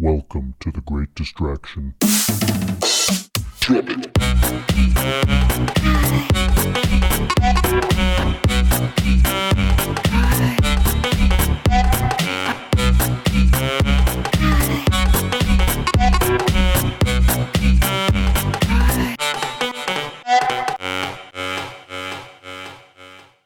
Welcome to the Great Distraction.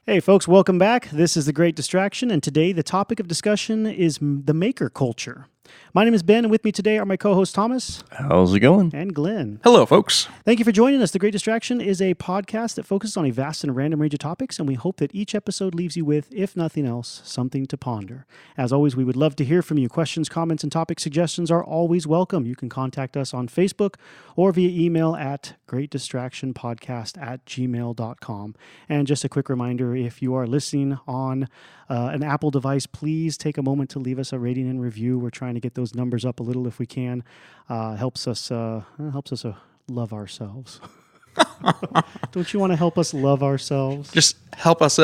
Hey folks, welcome back. This is The Great Distraction, and today the topic of discussion is the maker culture. My name is Ben, and with me today are my co-hosts Thomas. How's it going? And Glenn. Hello, folks. Thank you for joining us. The Great Distraction is a podcast that focuses on a vast and random range of topics, and we hope that each episode leaves you with, if nothing else, something to ponder. As always, we would love to hear from you. Questions, comments, and topic suggestions are always welcome. You can contact us on Facebook or via email at greatdistractionpodcast@gmail.com. And just a quick reminder, if you are listening on an Apple device, please take a moment to leave us a rating and review. We're trying to get those numbers up a little if we can. Helps us love ourselves. Don't you want to help us love ourselves? Just help us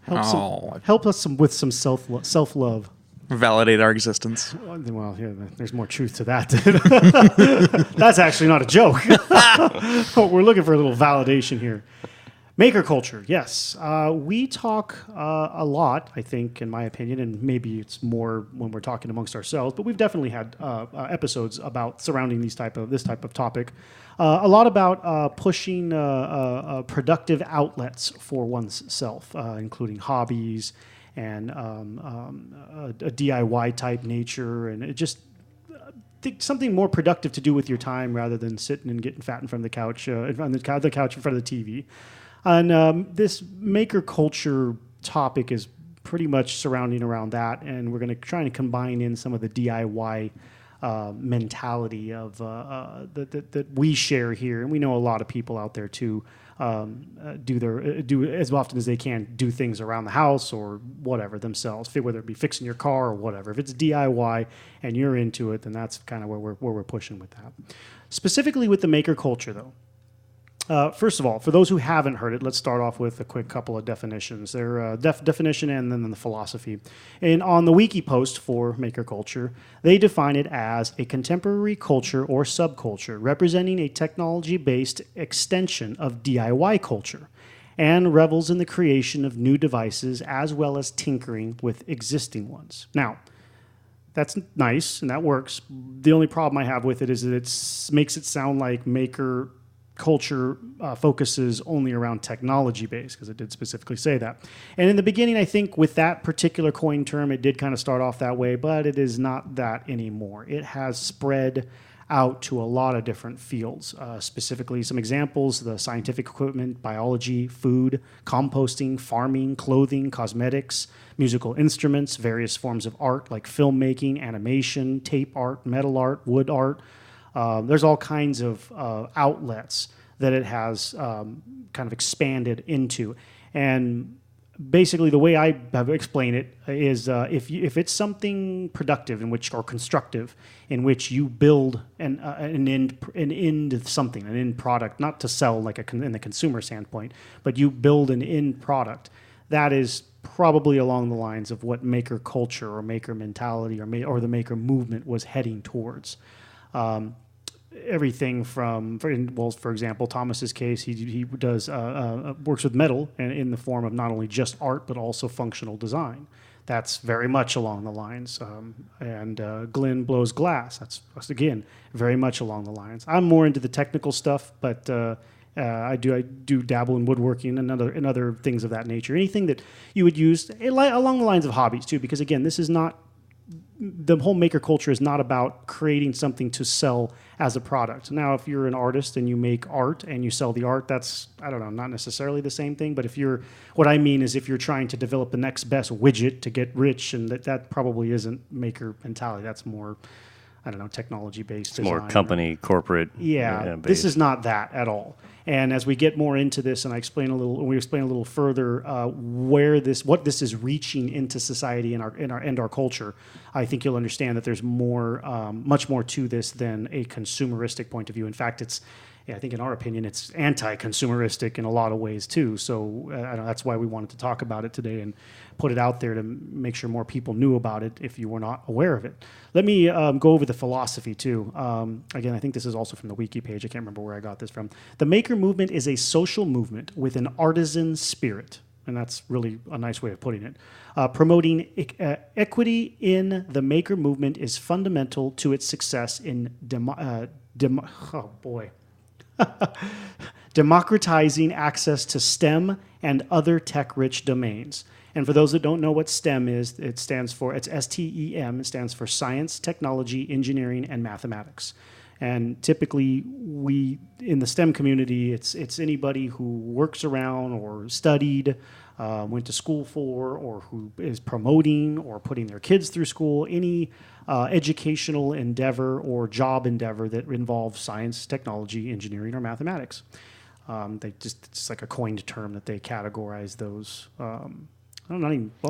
Help us with some self-love. validate our existence. Well, yeah, there's more truth to that. That's actually not a joke. We're looking for a little validation here. Maker culture, yes. We talk a lot, I think, in my opinion, and maybe it's more when we're talking amongst ourselves, but we've definitely had episodes about surrounding this type of topic. A lot about pushing productive outlets for oneself, including hobbies and a DIY type nature, and it just something more productive to do with your time rather than sitting and getting fat in front of the couch, on the couch in front of the TV. And this maker culture topic is pretty much surrounding around that, and we're going to try and combine in some of the DIY mentality of that we share here, and we know a lot of people out there too do as often as they can do things around the house or whatever themselves, whether it be fixing your car or whatever. If it's DIY and you're into it, then that's kind of where we're pushing with that. Specifically with the maker culture, though. First of all, for those who haven't heard it, let's start off with a quick couple of definitions. Their definition and then the philosophy. And on the wiki post for maker culture, they define it as a contemporary culture or subculture representing a technology-based extension of DIY culture and revels in the creation of new devices as well as tinkering with existing ones. Now, that's nice and that works. The only problem I have with it is that it makes it sound like maker culture focuses only around technology based, because it did specifically say that. And in the beginning, I think with that particular coin term, it did kind of start off that way, but it is not that anymore. It has spread out to a lot of different fields, specifically some examples: the scientific equipment, biology, food, composting, farming, clothing, cosmetics, musical instruments, various forms of art like filmmaking, animation, tape art, metal art, wood art. There's all kinds of outlets that it has kind of expanded into. And basically the way I have explained it is if it's something productive or constructive in which you build an end something, an end product, not to sell like in the consumer standpoint, but you build an end product, that is probably along the lines of what maker culture or maker mentality or the maker movement was heading towards. Everything from, for example, Thomas's case, he does works with metal and in the form of not only just art but also functional design. That's very much along the lines. And Glenn blows glass. That's again very much along the lines. I'm more into the technical stuff, but I do dabble in woodworking and other things of that nature. Anything that you would use along the lines of hobbies too, because again, this is not. The whole maker culture is not about creating something to sell as a product. Now, if you're an artist and you make art and you sell the art, that's, I don't know, not necessarily the same thing. But what I mean is if you're trying to develop the next best widget to get rich, and that probably isn't maker mentality. That's more, I don't know, technology-based design. More company, corporate. Yeah, this is not that at all. And as we get more into this, and we explain a little further what this is reaching into society and our culture, I think you'll understand that there's more, much more to this than a consumeristic point of view. In fact, yeah, I think in our opinion, it's anti-consumeristic in a lot of ways too. So that's why we wanted to talk about it today and put it out there to make sure more people knew about it if you were not aware of it. Let me go over the philosophy too. Again, I think this is also from the wiki page. I can't remember where I got this from. The maker movement is a social movement with an artisan spirit. And that's really a nice way of putting it. Promoting equity in the maker movement is fundamental to its success in democratizing access to STEM and other tech-rich domains. And for those that don't know what STEM is, it's STEM. It stands for science, technology, engineering, and mathematics. And typically, in the STEM community, it's anybody who works around or studied, went to school for, or who is promoting or putting their kids through school, any educational endeavor or job endeavor that involves science, technology, engineering, or mathematics. It's like a coined term that they categorize those.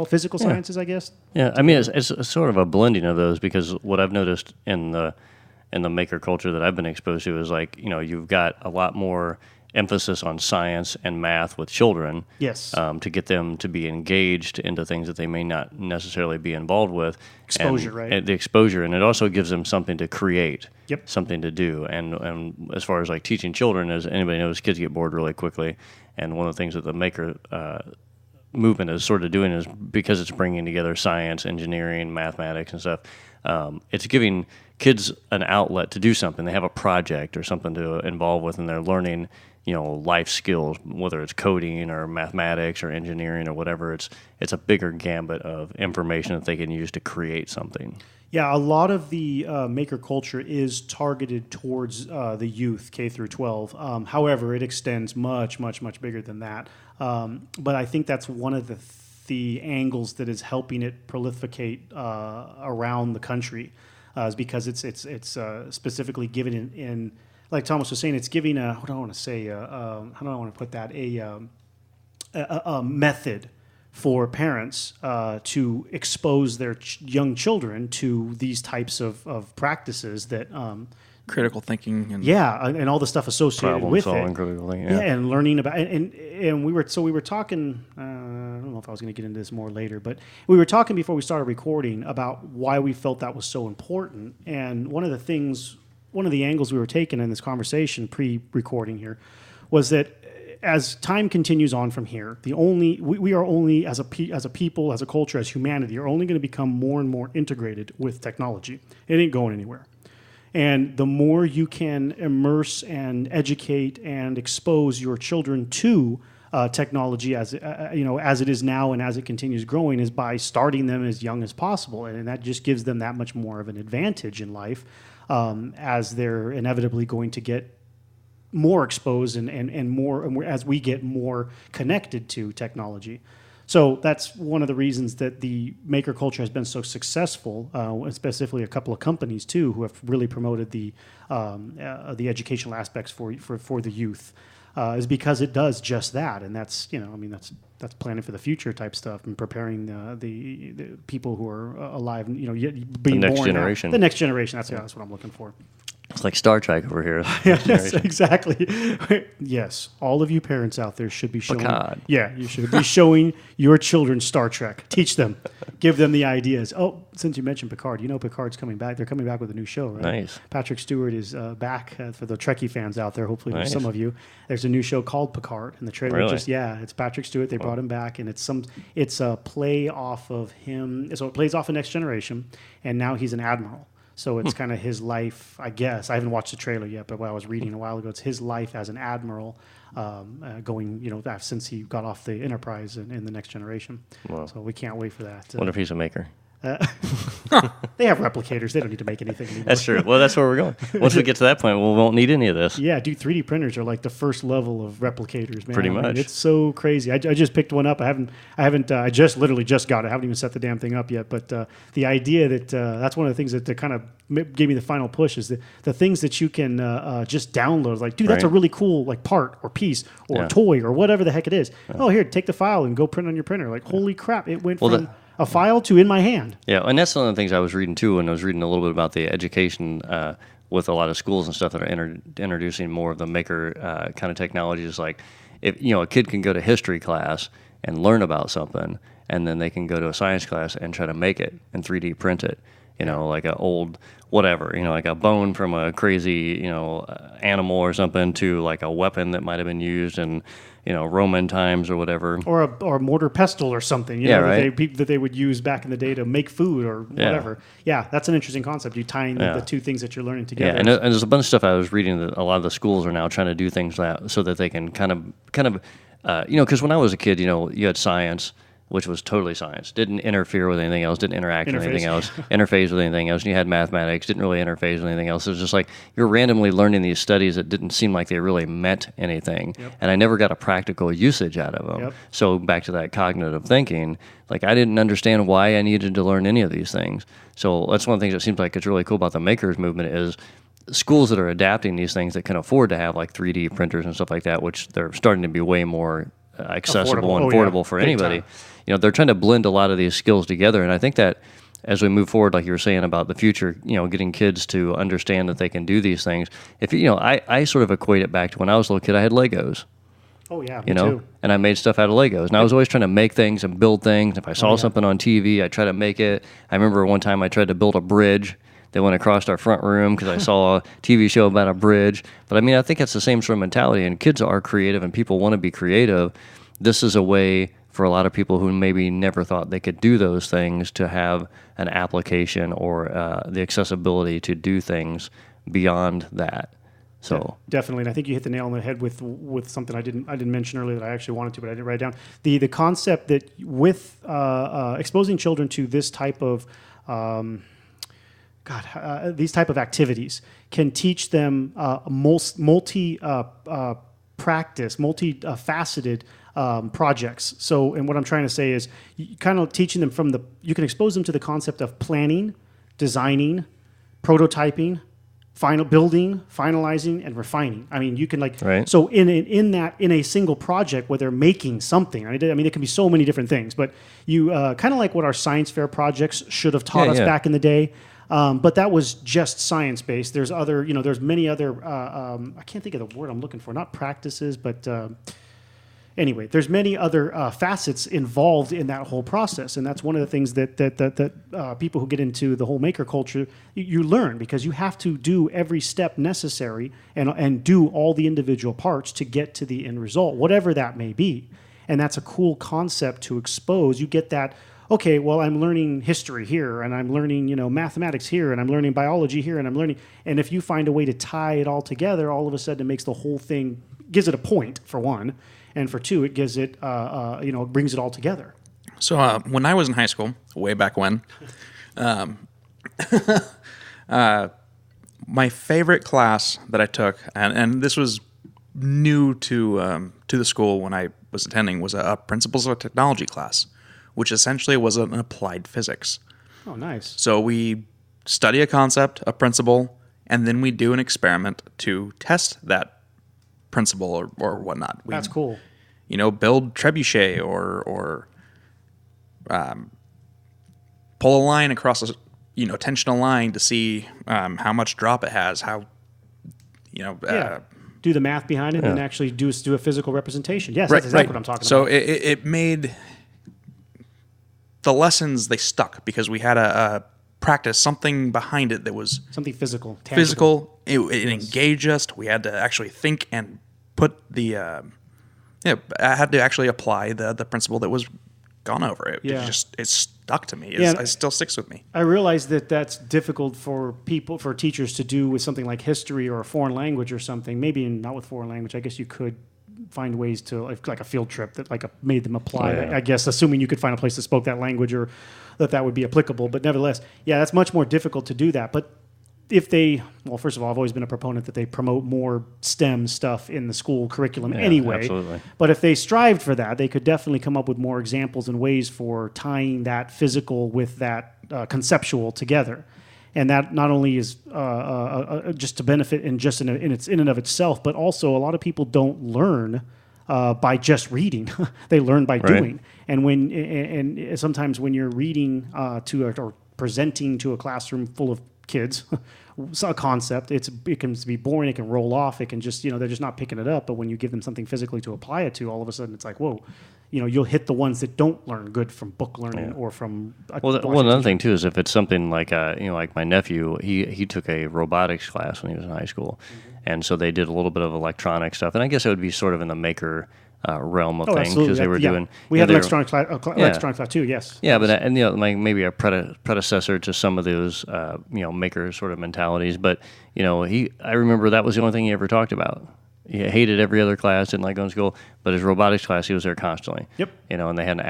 Physical sciences, I guess. Yeah, I mean, it's sort of a blending of those, because what I've noticed in the maker culture that I've been exposed to is, like, you've got a lot more emphasis on science and math with children. Yes. To get them to be engaged into things that they may not necessarily be involved with. Exposure, right? And the exposure, and it also gives them something to create. Yep. Something to do. And as far as like teaching children, as anybody knows, kids get bored really quickly. And one of the things that the maker movement is sort of doing is, because it's bringing together science, engineering, mathematics, and stuff. It's giving kids an outlet to do something. They have a project or something to involve with, and they're learning, life skills, whether it's coding or mathematics or engineering or whatever. It's a bigger gambit of information that they can use to create something. Yeah, a lot of the maker culture is targeted towards the youth, K through 12. However, it extends much, much, much bigger than that. But I think that's one of the angles that is helping it proliferate around the country, is because it's specifically given in, like Thomas was saying, it's giving how do I want to put that, a method for parents to expose their young children to these types of practices that critical thinking and and all the stuff associated Problem with solving, it. critical thinking, And learning about and we were talking. I don't know if I was going to get into this more later, but we were talking before we started recording about why we felt that was so important. And one of the angles we were taking in this conversation pre-recording here was that as time continues on from here, we are only as a people, as a culture, as humanity, are only going to become more and more integrated with technology. It ain't going anywhere. And the more you can immerse and educate and expose your children to technology as it is now and as it continues growing, is by starting them as young as possible, and that just gives them that much more of an advantage in life, as they're inevitably going to get more exposed and more as we get more connected to technology. So that's one of the reasons that the maker culture has been so successful, specifically a couple of companies too, who have really promoted the educational aspects for the youth, is because it does just that, and that's that's planning for the future type stuff and preparing the people who are alive, being the next born generation. Now. The next generation. That's what I'm looking for. It's like Star Trek over here. Yes, exactly. Yes, all of you parents out there should be showing. Picard. Yeah, you should be showing your children Star Trek. Teach them, give them the ideas. Oh, since you mentioned Picard, Picard's coming back. They're coming back with a new show, right? Nice. Patrick Stewart is back for the Trekkie fans out there. Hopefully, there's Nice. some of you. There's a new show called Picard, and the trailer Really? it's Patrick Stewart. They brought him back, and it's a play off of him. So it plays off of Next Generation, and now he's an admiral. So it's kind of his life, I guess. I haven't watched the trailer yet, but what I was reading a while ago, it's his life as an admiral, going, since he got off the Enterprise in the Next Generation. Wow. So we can't wait for that. Wonder if he's a maker. They have replicators. They don't need to make anything anymore. That's true. Well, that's where we're going. Once we get to that point, we won't need any of this. Yeah, dude, 3D printers are like the first level of replicators, man. Pretty I mean, much. it's so crazy. I just picked one up. I just literally just got it. I haven't even set the damn thing up yet. But the idea that that's one of the things that kind of gave me the final push is the things that you can just download. Like, dude, that's a Right. really cool like part or piece or toy or whatever the heck it is. Oh, here, take the file and go print on your printer. Like, holy crap, it went from a file to in my hand. Yeah, and that's one of the things I was reading too when I was reading a little bit about the education with a lot of schools and stuff that are introducing more of the maker kind of technologies. Like, if a kid can go to history class and learn about something, and then they can go to a science class and try to make it and 3D print it. Like an old whatever, like a bone from a crazy, animal or something, to like a weapon that might have been used in, Roman times or whatever. Or a mortar pestle or something, that they would use back in the day to make food or whatever. Yeah, that's an interesting concept. You tying the two things that you're learning together. Yeah, and there's a bunch of stuff I was reading that a lot of the schools are now trying to do things so that they can kind of, because when I was a kid, you had science, which was totally science, didn't interfere with anything else, didn't interact with anything else, interface with anything else. And you had mathematics, didn't really interface with anything else. It was just like you're randomly learning these studies that didn't seem like they really meant anything. Yep. And I never got a practical usage out of them. Yep. So back to that cognitive thinking, like I didn't understand why I needed to learn any of these things. So that's one of the things that seems like it's really cool about the makers movement is schools that are adapting these things that can afford to have like 3D printers and stuff like that, which they're starting to be way more accessible and affordable for anybody. They're trying to blend a lot of these skills together, and I think that as we move forward, like you were saying about the future, getting kids to understand that they can do these things. If I sort of equate it back to when I was a little kid. I had Legos. Oh yeah, me too. And I made stuff out of Legos, and I was always trying to make things and build things. If I saw something on TV, I try to make it. I remember one time I tried to build a bridge that went across our front room because I saw a TV show about a bridge. But I think it's the same sort of mentality, and kids are creative, and people want to be creative. This is a way for a lot of people who maybe never thought they could do those things to have an application or the accessibility to do things beyond that. So yeah, definitely, and I think you hit the nail on the head with something I didn't mention earlier that I actually wanted to, but I didn't write it down. The concept that with exposing children to this type of these type of activities can teach them multi-faceted projects. So, and what I'm trying to say is, kind of teaching them you can expose them to the concept of planning, designing, prototyping, building, finalizing, and refining. You can so in a single project where they're making something. Right? It can be so many different things, but you kind of like what our science fair projects should have taught us back in the day. But that was just science-based. There's other, there's many other, I can't think of the word I'm looking for, not practices, but anyway, there's many other facets involved in that whole process. And that's one of the things that people who get into the whole maker culture, you learn, because you have to do every step necessary and do all the individual parts to get to the end result, whatever that may be. And that's a cool concept to expose. You get that, okay, well, I'm learning history here, and I'm learning, mathematics here, and I'm learning biology here, and and if you find a way to tie it all together, all of a sudden it makes the whole thing, gives it a point, for one, and for two, it gives it, brings it all together. So when I was in high school, way back when, my favorite class that I took, and this was new to the school when I was attending, was a Principles of Technology class, which essentially was an applied physics. Oh, nice. So we study a concept, a principle, and then we do an experiment to test that principle or whatnot. That's cool. Build trebuchet or pull a line across a tensional line to see how much drop it has, how do the math behind it and actually do a physical representation. Yes, that's exactly what I'm talking so about. So it made the lessons, they stuck because we had a practice something behind it that was something physical, tangible. It engaged us. We had to actually think and put the I had to actually apply the principle that was gone over. It stuck to me. It still sticks with me. I realize that that's difficult for teachers to do with something like history or a foreign language or something. Maybe not with foreign language. I guess you could find ways to, like a field trip that made them apply. I guess, assuming you could find a place that spoke that language or that would be applicable. But nevertheless, that's much more difficult to do that. But if first of all, I've always been a proponent that they promote more STEM stuff in the school curriculum anyway. Absolutely. But if they strived for that, they could definitely come up with more examples and ways for tying that physical with that conceptual together. And that not only is just to benefit in and of itself, but also a lot of people don't learn by just reading; they learn by doing. And sometimes when you're reading or presenting to a classroom full of kids a concept. It can be boring. It can roll off. It can just, they're just not picking it up. But when you give them something physically to apply it to, all of a sudden it's like, whoa, you'll hit the ones that don't learn good from book learning or from. Another thing too is if it's something like, like my nephew, he took a robotics class when he was in high school. And so they did a little bit of electronic stuff. And I guess it would be sort of in the maker realm of things because they were doing. We had electronic class too. Yes. Yeah, but maybe a predecessor to some of those maker sort of mentalities. But I remember that was the only thing he ever talked about. He hated every other class, didn't like going to school, but his robotics class, he was there constantly. Yep. And they had an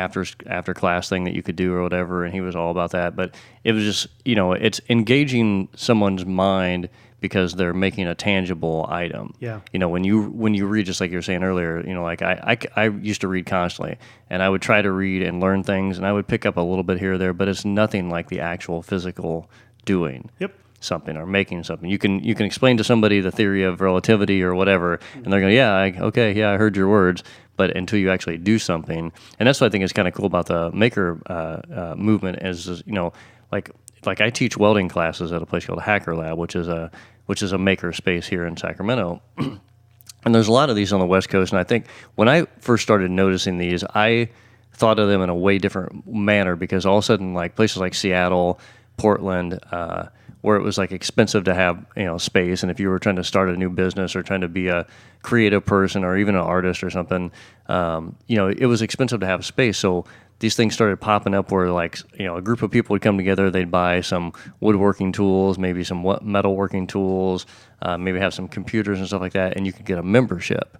after class thing that you could do or whatever, and he was all about that. But it was just, it's engaging someone's mind because they're making a tangible item. Yeah. When you read, just like you were saying earlier, like I used to read constantly, and I would try to read and learn things, and I would pick up a little bit here or there, but it's nothing like the actual physical doing. Yep. Something or making something. You can explain to somebody the theory of relativity or whatever, and they're going, I heard your words. But until you actually do something, and that's what I think is kind of cool about the maker movement is like I teach welding classes at a place called Hacker Lab, which is a maker space here in Sacramento. And there's a lot of these on the West Coast, and I think when I first started noticing these, I thought of them in a way different manner because all of a sudden, like places like Seattle, Portland, where it was like expensive to have space, and if you were trying to start a new business or trying to be a creative person or even an artist or something, it was expensive to have space. So these things started popping up where a group of people would come together, they'd buy some woodworking tools, maybe some metalworking tools, maybe have some computers and stuff like that, and you could get a membership.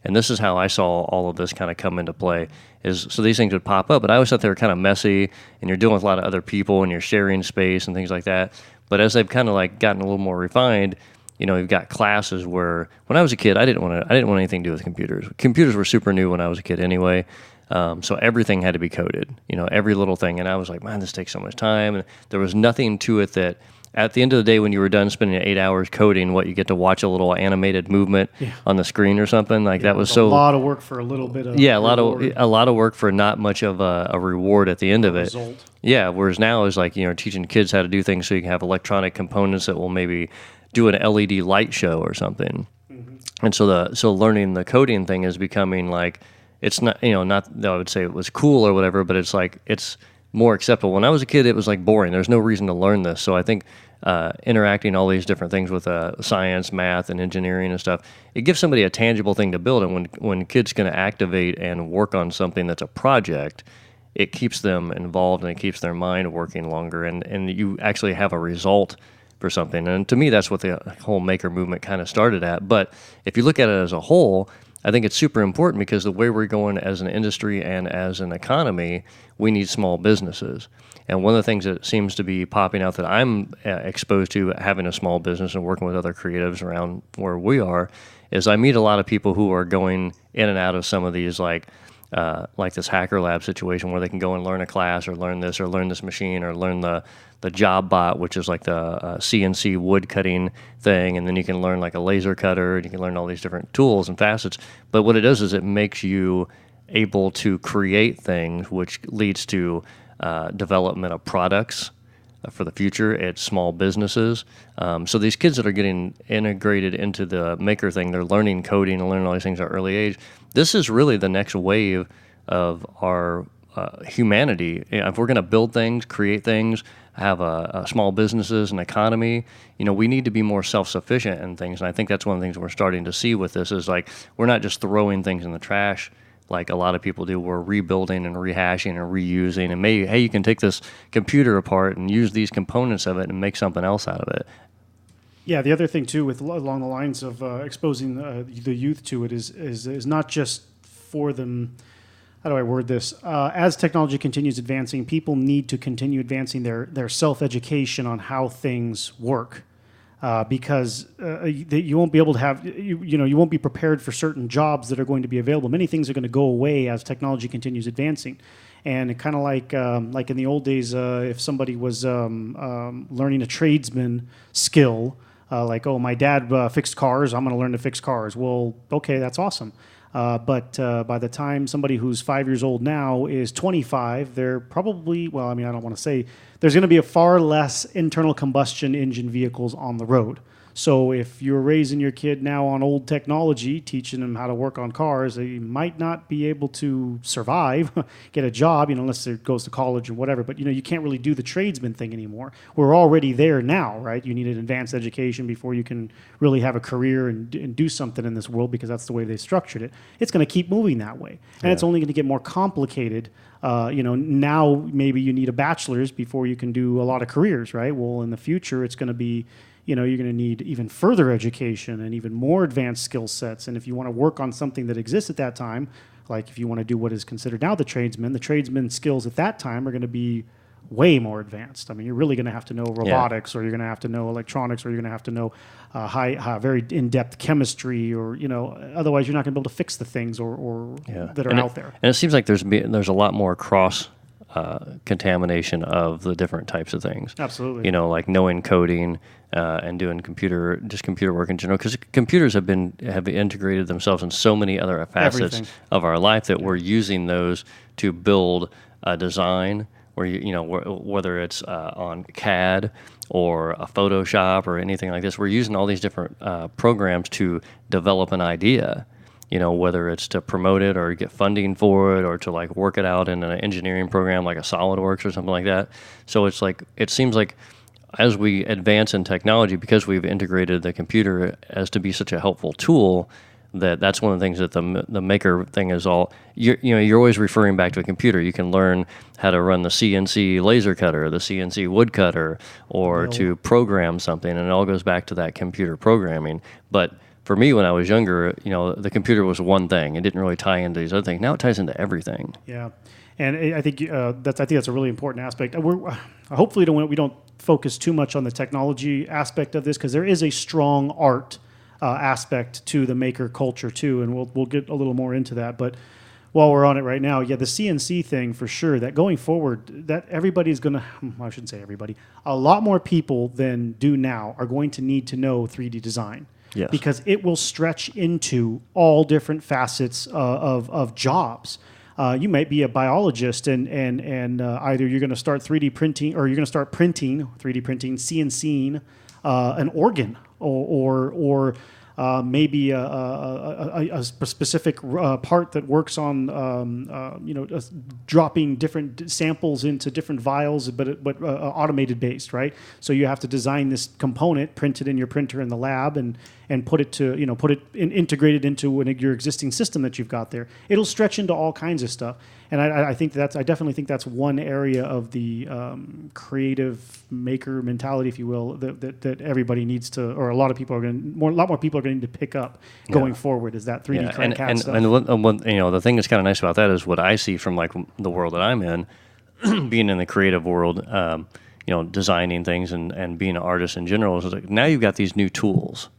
And this is how I saw all of this kind of come into play. So these things would pop up, but I always thought they were kind of messy, and you're dealing with a lot of other people, and you're sharing space and things like that. But as they've kind of gotten a little more refined, you've got classes where when I was a kid, I didn't want anything to do with computers. Computers were super new when I was a kid anyway. So everything had to be coded, every little thing. And I was like, man, this takes so much time. And there was nothing to it that at the end of the day, when you were done spending 8 hours coding, you get to watch a little animated movement on the screen or something that was so a lot of work for a little bit of a lot of work for not much of a reward at the end of it. Result. Yeah. Whereas now is teaching kids how to do things so you can have electronic components that will maybe do an LED light show or something. Mm-hmm. And so learning the coding thing is becoming it's not not that I would say it was cool or whatever, but it's more acceptable. When I was a kid, it was boring. There's no reason to learn this. So I think interacting all these different things with science, math, and engineering and stuff, it gives somebody a tangible thing to build. And when kids can activate and work on something that's a project, it keeps them involved and it keeps their mind working longer. And you actually have a result for something. And to me, that's what the whole maker movement kind of started at. But if you look at it as a whole, I think it's super important because the way we're going as an industry and as an economy, we need small businesses. And one of the things that seems to be popping out that I'm exposed to having a small business and working with other creatives around where we are is I meet a lot of people who are going in and out of some of these like this Hacker Lab situation where they can go and learn a class or learn this machine or learn the job bot, which is like the CNC wood cutting thing, and then you can learn like a laser cutter, and you can learn all these different tools and facets. But what it does is it makes you able to create things, which leads to development of products for the future. It's small businesses. So these kids that are getting integrated into the maker thing, they're learning coding and learning all these things at an early age. This is really the next wave of our humanity. If we're going to build things, create things, have a small businesses and economy, we need to be more self-sufficient in things. And I think that's one of the things we're starting to see with this is we're not just throwing things in the trash like a lot of people do. We're rebuilding and rehashing and reusing. And maybe, hey, you can take this computer apart and use these components of it and make something else out of it. Yeah, the other thing too, with along the lines of exposing the youth to it, is not just for them. How do I word this? As technology continues advancing, people need to continue advancing their self-education on how things work, because you won't be able to have you won't be prepared for certain jobs that are going to be available. Many things are going to go away as technology continues advancing. And kind of like in the old days, if somebody was learning a tradesman skill, my dad fixed cars, I'm going to learn to fix cars. Well, okay, that's awesome. But by the time somebody who's 5 years old now is 25, they're probably, I don't want to say there's going to be a far less internal combustion engine vehicles on the road. So if you're raising your kid now on old technology, teaching them how to work on cars, they might not be able to survive, get a job, unless it goes to college or whatever. But, you can't really do the tradesman thing anymore. We're already there now, right? You need an advanced education before you can really have a career and do something in this world, because that's the way they structured it. It's going to keep moving that way. And it's only going to get more complicated. Now maybe you need a bachelor's before you can do a lot of careers, right? Well, in the future, it's going to be, you're going to need even further education and even more advanced skill sets. And if you want to work on something that exists at that time, like if you want to do what is considered now the tradesman skills at that time are going to be way more advanced. I mean, you're really going to have to know robotics, or you're going to have to know electronics, or you're going to have to know very in-depth chemistry, or otherwise you're not going to be able to fix the things or that are out there. And it seems like there's a lot more cross contamination of the different types of things. Absolutely. Like knowing coding and doing computer work in general, because computers have integrated themselves in so many other facets of our life that we're using those to build a design, or whether it's on CAD or a Photoshop or anything like this. We're using all these different programs to develop an idea. Whether it's to promote it or get funding for it, or to like work it out in an engineering program like a SolidWorks or something like that. So it seems like as we advance in technology, because we've integrated the computer as to be such a helpful tool, that's one of the things that the maker thing is all. You're always referring back to a computer. You can learn how to run the CNC laser cutter, the CNC wood cutter, or to program something, and it all goes back to that computer programming. But for me, when I was younger, the computer was one thing. It didn't really tie into these other things. Now it ties into everything. Yeah, and I think that's a really important aspect. Hopefully we don't focus too much on the technology aspect of this, because there is a strong art aspect to the maker culture too, and we'll get a little more into that. But while we're on it right now, the CNC thing for sure. That going forward, that everybody's gonna. I shouldn't say everybody. A lot more people than do now are going to need to know 3D design. Yes. Because it will stretch into all different facets of jobs. You might be a biologist, and either you're going to start 3D printing, or you're going to start 3D printing, CNCing an organ, or maybe a specific part that works on dropping different samples into different vials, but automated based, right? So you have to design this component, print it in your printer in the lab, and put it integrate it into your existing system that you've got there. It'll stretch into all kinds of stuff, and I definitely think that's one area of the creative maker mentality, if you will, that everybody needs to, or a lot of people a lot more people are going to need to pick up going forward, is that 3D CAD stuff. And the thing that's kind of nice about that is what I see from like the world that I'm in, being in the creative world, designing things and being an artist in general, is like now you've got these new tools.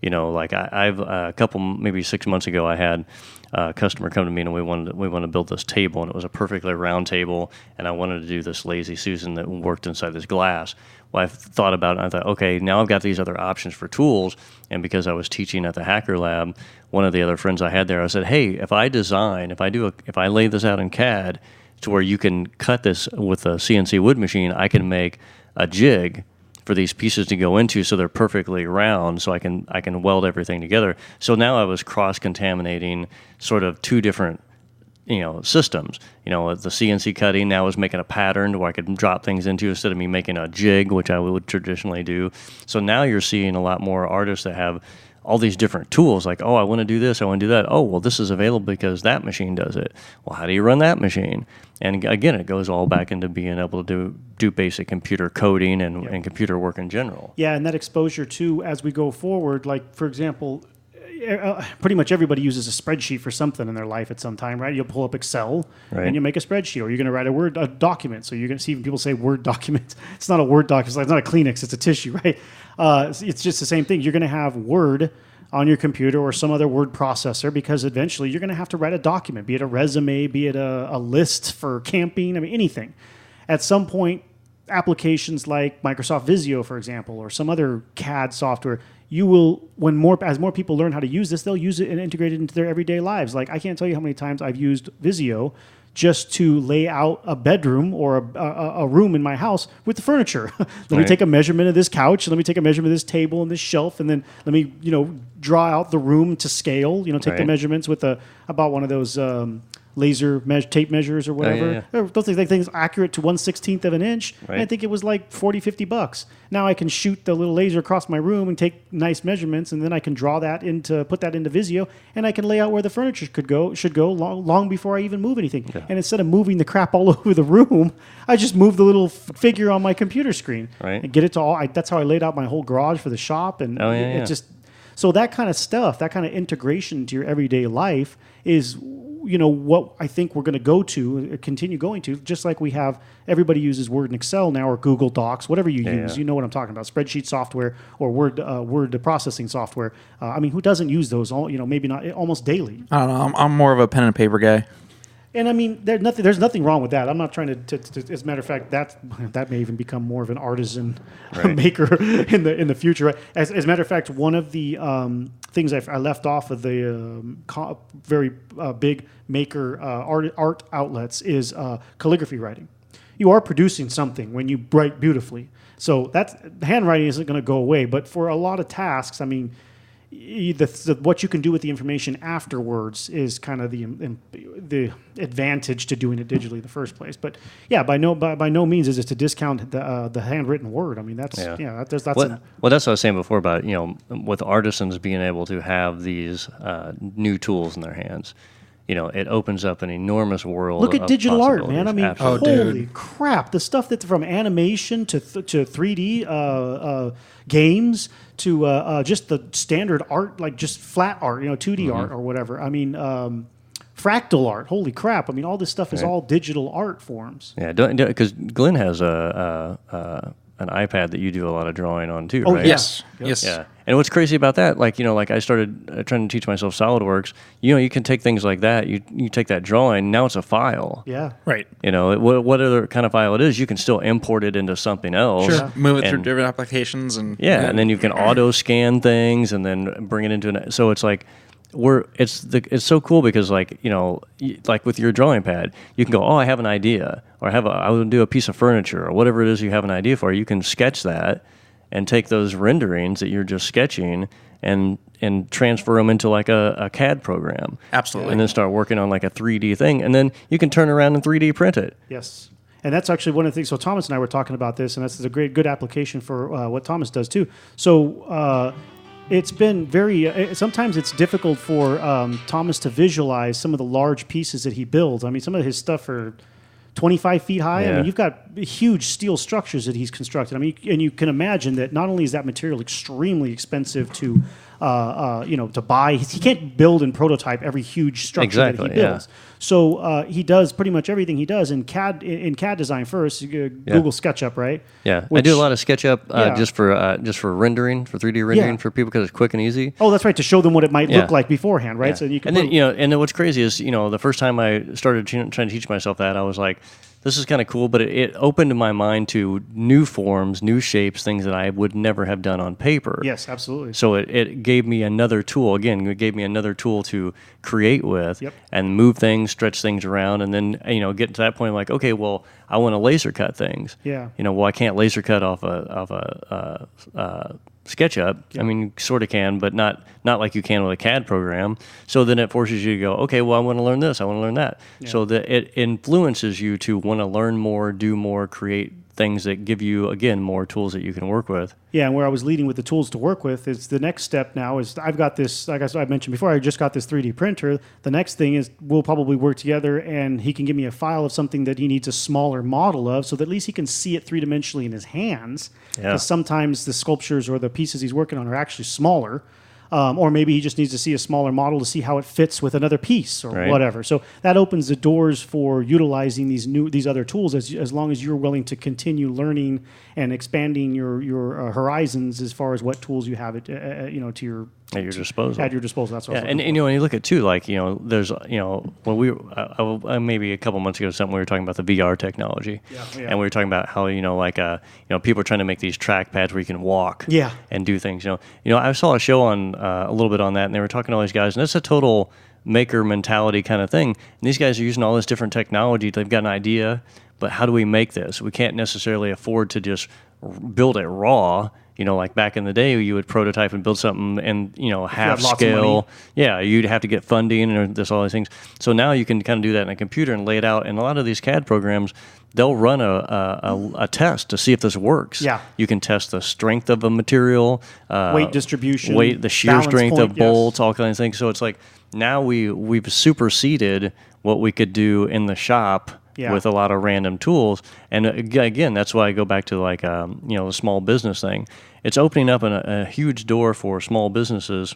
Like I've a couple, maybe 6 months ago, I had a customer come to me, and we wanted to build this table, and it was a perfectly round table, and I wanted to do this Lazy Susan that worked inside this glass. Well, I thought about it, and I thought, okay, now I've got these other options for tools, and because I was teaching at the Hacker Lab, one of the other friends I had there, I said, hey, if I lay this out in CAD to where you can cut this with a CNC wood machine, I can make a jig for these pieces to go into, so they're perfectly round, so I can weld everything together. So now I was cross-contaminating sort of two different systems. The CNC cutting now was making a pattern where I could drop things into, instead of me making a jig, which I would traditionally do. So now you're seeing a lot more artists that have all these different tools, like, oh, I want to do this, I want to do that. Oh, well, this is available because that machine does it. Well, how do you run that machine? And again, it goes all back into being able to do basic computer coding and computer work in general. Yeah, and that exposure too, as we go forward, like, for example, pretty much everybody uses a spreadsheet for something in their life at some time, right? You'll pull up Excel and you'll make a spreadsheet, or you're going to write a document. So you're going to see people say Word document. It's not a Word document. It's not a Kleenex. It's a tissue, right? It's just the same thing. You're going to have Word on your computer or some other word processor, because eventually you're going to have to write a document, be it a resume, be it a list for camping, anything. At some point, applications like Microsoft Visio, for example, or some other CAD software, you will, as more people learn how to use this, they'll use it and integrate it into their everyday lives. Like, I can't tell you how many times I've used Visio just to lay out a bedroom or a room in my house with the furniture. Let me take a measurement of this couch, let me take a measurement of this table and this shelf, and then let me, draw out the room to scale, take the measurements with about one of those laser tape measures or whatever. Those things accurate to 1/16 of an inch. And I think it was like $40-$50. Now I can shoot the little laser across my room and take nice measurements, and then I can put that into Visio, and I can lay out where the furniture should go long before I even move anything. Yeah. And instead of moving the crap all over the room, I just move the little figure on my computer screen and get it to all. That's how I laid out my whole garage for the shop, and it just. So that kind of stuff, that kind of integration into your everyday life is, what I think we're going to continue going to, just like we have, everybody uses Word and Excel now, or Google Docs, whatever you use. Yeah. You know what I'm talking about, spreadsheet software or word processing software. Who doesn't use those, maybe not almost daily? I don't know. I'm more of a pen and paper guy. And there's nothing wrong with that. I'm not trying to as a matter of fact, that may even become more of an artisan maker in the future. Right? As a matter of fact, one of the things I left off of the very big maker art outlets is calligraphy writing. You are producing something when you write beautifully. So handwriting isn't going to go away. But for a lot of tasks, what you can do with the information afterwards is kind of the advantage to doing it digitally in the first place. But by no means is it to discount the handwritten word. That's that's well, that's what I was saying before about with artisans being able to have these new tools in their hands. It opens up an enormous world. Look at digital art, man. Absolutely. Holy crap! The stuff that's from animation to 3D games to just the standard art, like just flat art, 2D art or whatever. Fractal art. Holy crap! All this stuff is all digital art forms. Yeah, because Glenn has an iPad that you do a lot of drawing on too, right? Oh, yes. Yeah. And what's crazy about that, like I started trying to teach myself SolidWorks. You can take things like that. You take that drawing. Now it's a file. Yeah. Right. What other kind of file it is, you can still import it into something else. Sure. Yeah. Move it through different applications and and then you can auto scan things and then bring it into so it's like. It's so cool because like with your drawing pad, you can go, I have an idea, or I will do a piece of furniture or whatever it is you have an idea for. You can sketch that and take those renderings that you're just sketching and transfer them into like a CAD program. Absolutely. And then start working on like a 3D thing, and then you can turn around and 3D print it. Yes. And that's actually one of the things. So Thomas and I were talking about this, and that's a good application for what Thomas does too. So. It's been sometimes it's difficult for Thomas to visualize some of the large pieces that he builds. Some of his stuff are 25 feet high. Yeah. You've got huge steel structures that he's constructed. And you can imagine that not only is that material extremely expensive to buy, he can't build and prototype every huge structure that he builds. Yeah. So he does pretty much everything he does in CAD design first. Google SketchUp, right? Yeah, I do a lot of SketchUp just for rendering, for 3D rendering for people because it's quick and easy. Oh, that's right, to show them what it might look like beforehand, right? Yeah. So you can. And then what's crazy is the first time I started trying to teach myself that, I was like, this is kind of cool, but it opened my mind to new forms, new shapes, things that I would never have done on paper. Yes, absolutely. So it gave me another tool. Again, it gave me another tool to create with and move things, stretch things around, and then get to that point like, okay, well, I want to laser cut things. Yeah. I can't laser cut off a SketchUp. You sort of can, but not like you can with a CAD program. So then it forces you to go, okay, well, I want to learn this, I want to learn that. Yeah. So that it influences you to want to learn more, do more, create things that give you, again, more tools that you can work with. Yeah, and where I was leading with the tools to work with is the next step now is I've got this, like I mentioned before, I just got this 3D printer. The next thing is we'll probably work together and he can give me a file of something that he needs a smaller model of so that at least he can see it three-dimensionally in his hands. Because sometimes the sculptures or the pieces he's working on are actually smaller. Or maybe he just needs to see a smaller model to see how it fits with another piece or whatever. So that opens the doors for utilizing these other tools as long as you're willing to continue learning and expanding your horizons as far as what tools you have to your at your disposal. At your disposal. That's what. Yeah, and when you look at too, like there's when we maybe a couple months ago something we were talking about the VR technology, and we were talking about how people are trying to make these trackpads where you can walk, and do things. I saw a show on a little bit on that, and they were talking to all these guys, and it's a total maker mentality kind of thing. And these guys are using all this different technology. They've got an idea, but how do we make this? We can't necessarily afford to just build it raw. Like back in the day, you would prototype and build something and, half scale. Yeah, you'd have to get funding and there's all these things. So now you can kind of do that in a computer and lay it out. And a lot of these CAD programs, they'll run a test to see if this works. Yeah. You can test the strength of a material, weight distribution, the shear balance strength point, of bolts, all kinds of things. So it's like now we've superseded what we could do in the shop. Yeah. With a lot of random tools. And again, that's why I go back to like, the small business thing. It's opening up a huge door for small businesses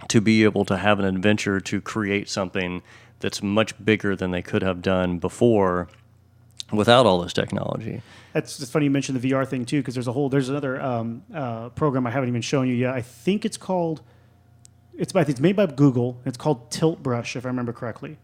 to be able to have an adventure to create something that's much bigger than they could have done before without all this technology. It's funny you mentioned the VR thing too, because there's another program I haven't even shown you yet. I think it's made by Google. It's called Tilt Brush, if I remember correctly.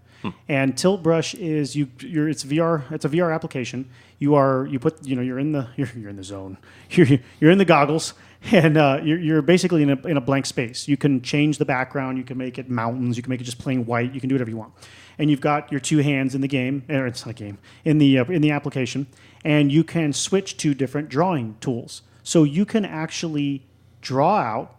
And Tilt Brush is it's VR. It's a VR application. You're in the zone. You're in the goggles, and you're basically in a blank space. You can change the background. You can make it mountains. You can make it just plain white. You can do whatever you want. And you've got your two hands in the game, or it's not a game, in the application, and you can switch to different drawing tools. So you can actually draw out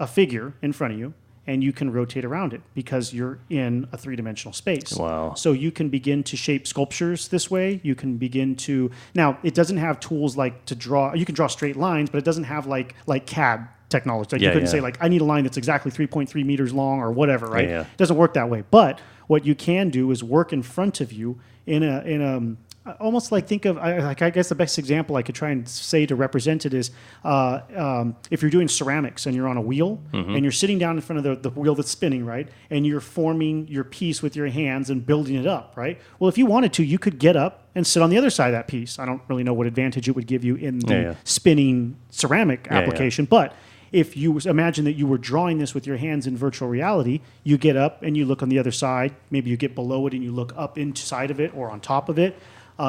a figure in front of you, and you can rotate around it because you're in a three-dimensional space. Wow. So you can begin to shape sculptures this way. You can begin to... Now, it doesn't have tools like to draw... You can draw straight lines, but it doesn't have like CAD technology. Like you couldn't say, like, I need a line that's exactly 3.3 meters long or whatever, right? Yeah. It doesn't work that way. But what you can do is work in front of you in a almost like think of, I guess the best example I could try and say to represent it is if you're doing ceramics and you're on a wheel and you're sitting down in front of the wheel that's spinning, right? And you're forming your piece with your hands and building it up, right? Well, if you wanted to, you could get up and sit on the other side of that piece. I don't really know what advantage it would give you in the spinning ceramic application, but if you imagine that you were drawing this with your hands in virtual reality, you get up and you look on the other side. Maybe you get below it and you look up inside of it or on top of it.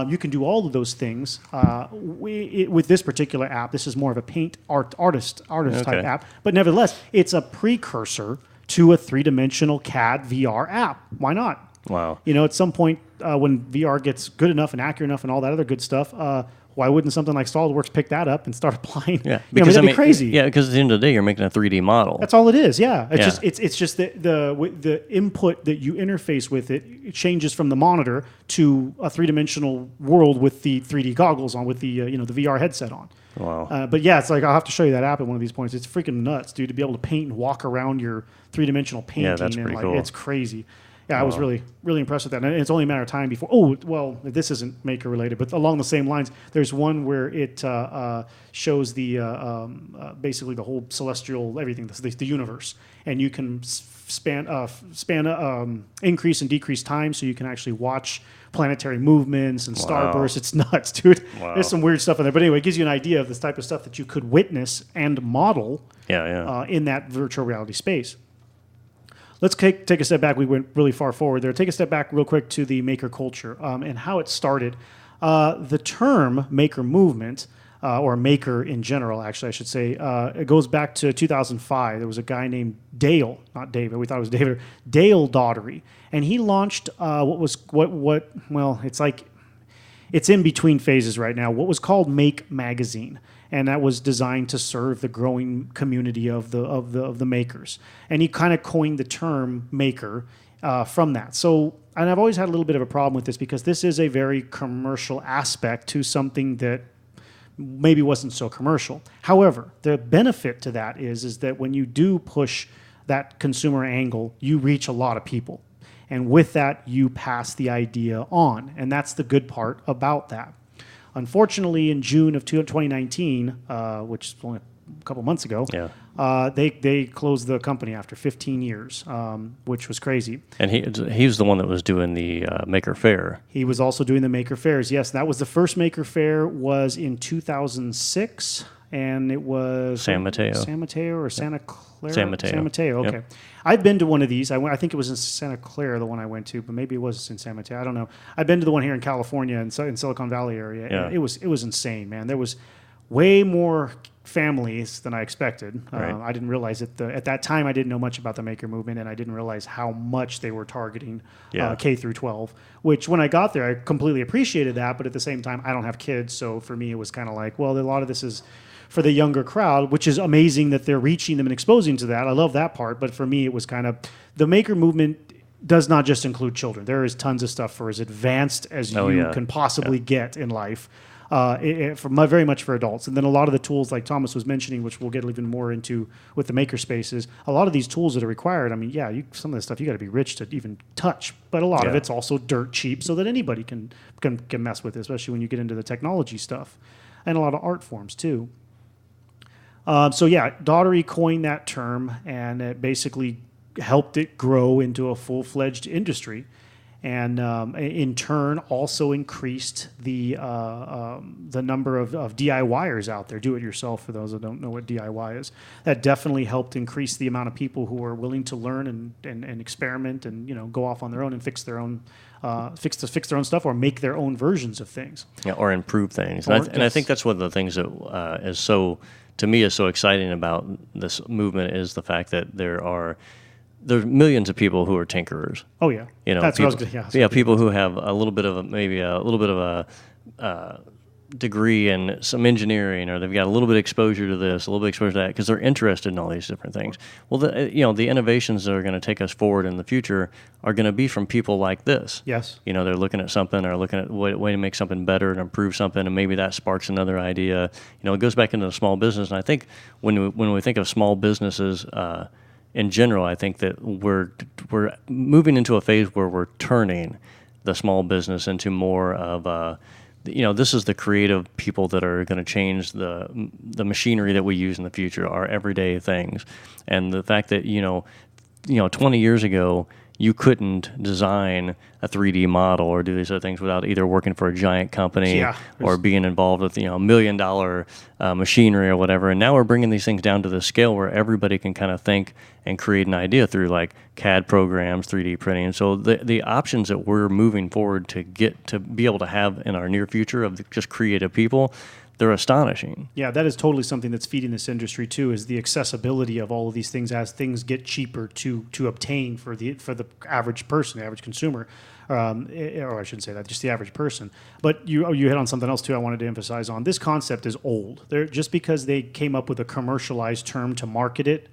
You can do all of those things. With this particular app, this is more of a paint artist type app, but nevertheless, it's a precursor to a three-dimensional CAD VR app. Why not? Wow. At some point when VR gets good enough and accurate enough and all that other good stuff, why wouldn't something like SolidWorks pick that up and start applying? Yeah, because that'd be crazy. Yeah, because at the end of the day, you're making a 3D model. That's all it is. Yeah, it's just the input that you interface with it changes from the monitor to a three-dimensional world with the 3D goggles on, with the the VR headset on. Wow. But yeah, it's like I'll have to show you that app at one of these points. It's freaking nuts, dude, to be able to paint and walk around your three-dimensional painting. Yeah, that's pretty cool. It's crazy. Yeah, I was really, really impressed with that. And it's only a matter of time before... Oh, well, this isn't Maker related, but along the same lines, there's one where it shows the basically the whole celestial everything, the universe, and you can increase and decrease time, so you can actually watch planetary movements and starbursts. It's nuts, dude. Wow. There's some weird stuff in there, but anyway, it gives you an idea of this type of stuff that you could witness and model in that virtual reality space. Let's take a step back. We went really far forward there. Take a step back real quick to the maker culture and how it started. The term maker movement, or maker in general, actually, I should say, it goes back to 2005. There was a guy named Dale, not David. We thought it was David. Dale Daughtery. And he launched it's in between phases right now, what was called Make Magazine. And that was designed to serve the growing community of the makers. And he kind of coined the term maker from that. So, and I've always had a little bit of a problem with this because this is a very commercial aspect to something that maybe wasn't so commercial. However, the benefit to that is that when you do push that consumer angle, you reach a lot of people. And with that, you pass the idea on. And that's the good part about that. Unfortunately, in June of 2019, which is only a couple months ago, they closed the company after 15 years, which was crazy. And he was the one that was doing the Maker Faire. He was also doing the Maker Fairs. Yes, that was the first Maker Faire was in 2006, and it was San Mateo or Santa Clara? San Mateo. San Mateo. Okay. Yep. I've been to one of these. I think it was in Santa Clara, the one I went to, but maybe it was in San Mateo. I don't know. I've been to the one here in California in Silicon Valley area. Yeah. It was insane, man. There was way more families than I expected. Right. I didn't realize at that time I didn't know much about the maker movement, and I didn't realize how much they were targeting K through 12. Which when I got there, I completely appreciated that, but at the same time, I don't have kids, so for me it was kind of like, well, a lot of this is for the younger crowd, which is amazing that they're reaching them and exposing to that. I love that part, but for me it was kind of the maker movement does not just include children. There is tons of stuff for as advanced as you can possibly get in life. Very much for adults. And then a lot of the tools like Thomas was mentioning, which we'll get even more into with the maker spaces, a lot of these tools that are required, I mean, some of the stuff you got to be rich to even touch, but a lot of it's also dirt cheap so that anybody can mess with it, especially when you get into the technology stuff. And a lot of art forms too. Daughtery coined that term, and it basically helped it grow into a full-fledged industry. And in turn, also increased the number of DIYers out there. Do it yourself, for those that don't know what DIY is. That definitely helped increase the amount of people who are willing to learn and experiment and go off on their own and fix their own fix their own stuff or make their own versions of things. Yeah, or improve things. And I think that's one of the things that is so exciting about this movement is the fact that there's millions of people who are tinkerers. Oh yeah, that's people, what I was gonna, people who have a little bit of a degree in some engineering, or they've got a little bit of exposure to this, a little bit of exposure to that, because they're interested in all these different things. Well, the innovations that are going to take us forward in the future are going to be from people like this. Yes. They're looking at something or looking at a way to make something better and improve something, and maybe that sparks another idea. It goes back into the small business, and I think when we think of small businesses. In general, I think that we're moving into a phase where we're turning the small business into more of this is the creative people that are going to change the machinery that we use in the future, our everyday things. And the fact that 20 years ago you couldn't design a 3D model or do these other things without either working for a giant company or being involved with $1 million machinery or whatever. And now we're bringing these things down to the scale where everybody can kind of think and create an idea through like CAD programs, 3D printing. So the options that we're moving forward to get to be able to have in our near future of just creative people, they're astonishing. Yeah, that is totally something that's feeding this industry too, is the accessibility of all of these things as things get cheaper to obtain for the average person, the average consumer. Or I shouldn't say that, just the average person. But you hit on something else too I wanted to emphasize on. This concept is old. Just because they came up with a commercialized term to market it,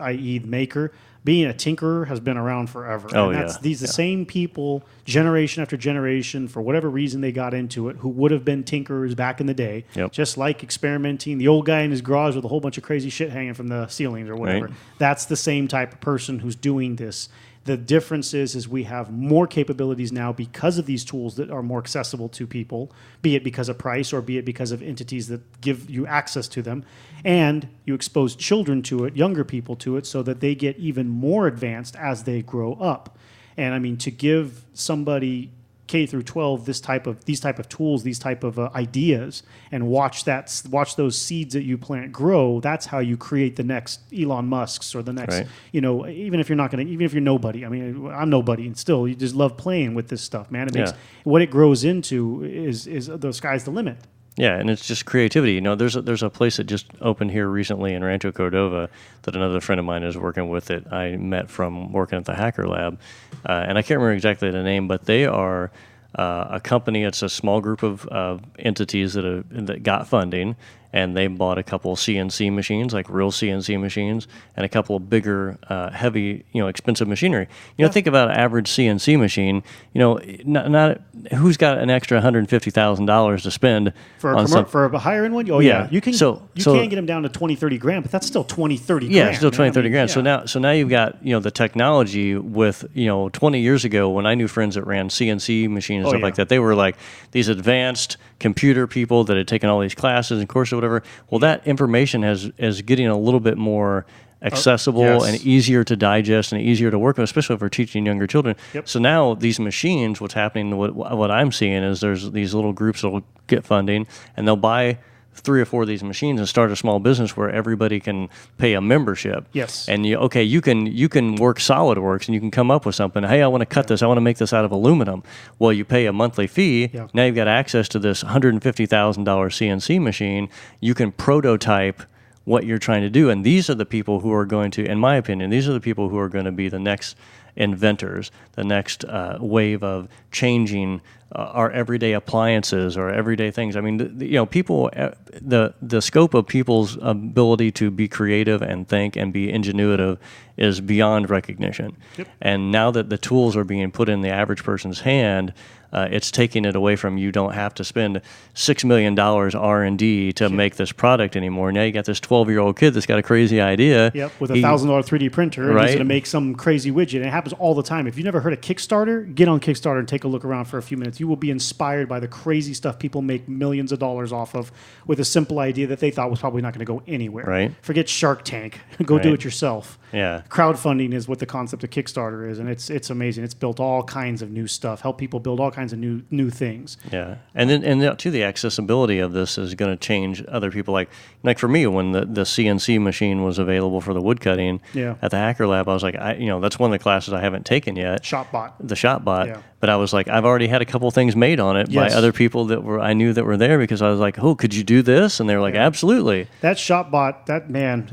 i.e. maker, being a tinkerer has been around forever. Oh, and these the same people, generation after generation, for whatever reason they got into it, who would have been tinkerers back in the day, just like experimenting, the old guy in his garage with a whole bunch of crazy shit hanging from the ceilings or whatever. Right. That's the same type of person who's doing this. The difference is we have more capabilities now because of these tools that are more accessible to people, be it because of price or be it because of entities that give you access to them. And you expose children to it, younger people to it, so that they get even more advanced as they grow up. And I mean, to give somebody K through 12 these type of tools, these type of ideas, and watch those seeds that you plant grow. That's how you create the next Elon Musks or the next, even if you're nobody. I mean, I'm nobody, and still you just love playing with this stuff, man. It makes what it grows into is the sky's the limit. Yeah, and it's just creativity. There's a place that just opened here recently in Rancho Cordova that another friend of mine is working with that I met from working at the Hacker Lab. And I can't remember exactly the name, but they are a company. It's a small group of entities that got funding, and they bought a couple of CNC machines, like real CNC machines, and a couple of bigger, heavy, expensive machinery. Think about an average CNC machine. Not who's got an extra $150,000 to spend for a higher end one. Oh yeah, you can get them down to 20, 30 grand, but that's still 20, 30 grand. Yeah, still 20, 30 grand. Yeah. So now you've got the technology with 20 years ago when I knew friends that ran CNC machines and stuff like that. They were like these advanced computer people that had taken all these classes and courses or whatever. Well, that information is getting a little bit more accessible and easier to digest and easier to work with, especially if we're teaching younger children. Yep. So now these machines, what's happening, what I'm seeing is there's these little groups that will get funding and they'll buy 3 or 4 of these machines and start a small business where everybody can pay a membership. Yes. And you can work SolidWorks and you can come up with something. Hey, I want to cut this. I want to make this out of aluminum. Well, you pay a monthly fee. Yeah. Now you've got access to this $150,000 CNC machine. You can prototype what you're trying to do. And these are the people who are going to, in my opinion, these are the people who are going to be the next inventors, the next wave of changing our everyday appliances or everyday things. I mean, people, the scope of people's ability to be creative and think and be ingenuitive is beyond recognition. Yep. And now that the tools are being put in the average person's hand, it's taking it away from, you don't have to spend $6 million R&D to make this product anymore. Now you got this 12-year-old kid that's got a crazy idea. Yep, with a $1,000 3D printer, and right? he's going to make some crazy widget. And it happens all the time. If you've never heard of Kickstarter, get on Kickstarter and take a look around for a few minutes. You will be inspired by the crazy stuff people make millions of dollars off of with a simple idea that they thought was probably not going to go anywhere. Right. Forget Shark Tank. Go do it yourself. Yeah. Crowdfunding is what the concept of Kickstarter is, and it's amazing. It's built all kinds of new stuff, help people build all kinds of new things. Yeah, and then too, the accessibility of this is going to change other people. Like for me, when the CNC machine was available for the wood cutting at the Hacker Lab, I was like, that's one of the classes I haven't taken yet. ShopBot. The ShopBot. Yeah. But I was like, I've already had a couple things made on it by other people that I knew that were there, because I was like, oh, could you do this? And they were like, absolutely. That ShopBot, that man,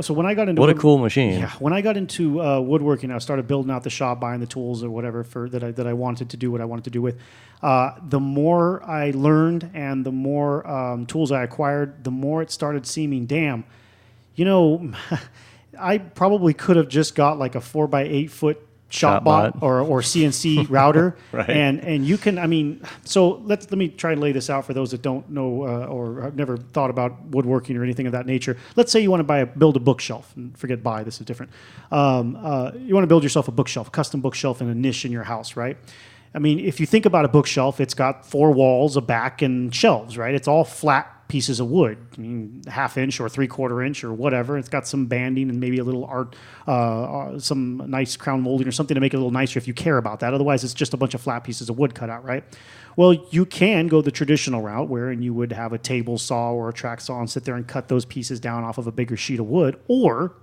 so when I got into what a cool machine. Yeah, when I got into woodworking, I started building out the shop, buying the tools or whatever that I wanted to do what I wanted to do with. The more I learned and the more tools I acquired, the more it started seeming, damn, I probably could have just got like a 4x8 foot ShopBot or CNC router. Right. And you can, so let me try and lay this out for those that don't know or have never thought about woodworking or anything of that nature. Let's say you want to build a bookshelf, and forget buy, this is different. You want to build yourself a bookshelf, custom bookshelf in a niche in your house, right? If you think about a bookshelf, it's got 4 walls, a back, and shelves, right? It's all flat pieces of wood, 1/2 inch or 3/4 inch or whatever. It's got some banding and maybe a little art, some nice crown molding or something to make it a little nicer if you care about that. Otherwise, it's just a bunch of flat pieces of wood cut out, right? Well, you can go the traditional route wherein you would have a table saw or a track saw and sit there and cut those pieces down off of a bigger sheet of wood, or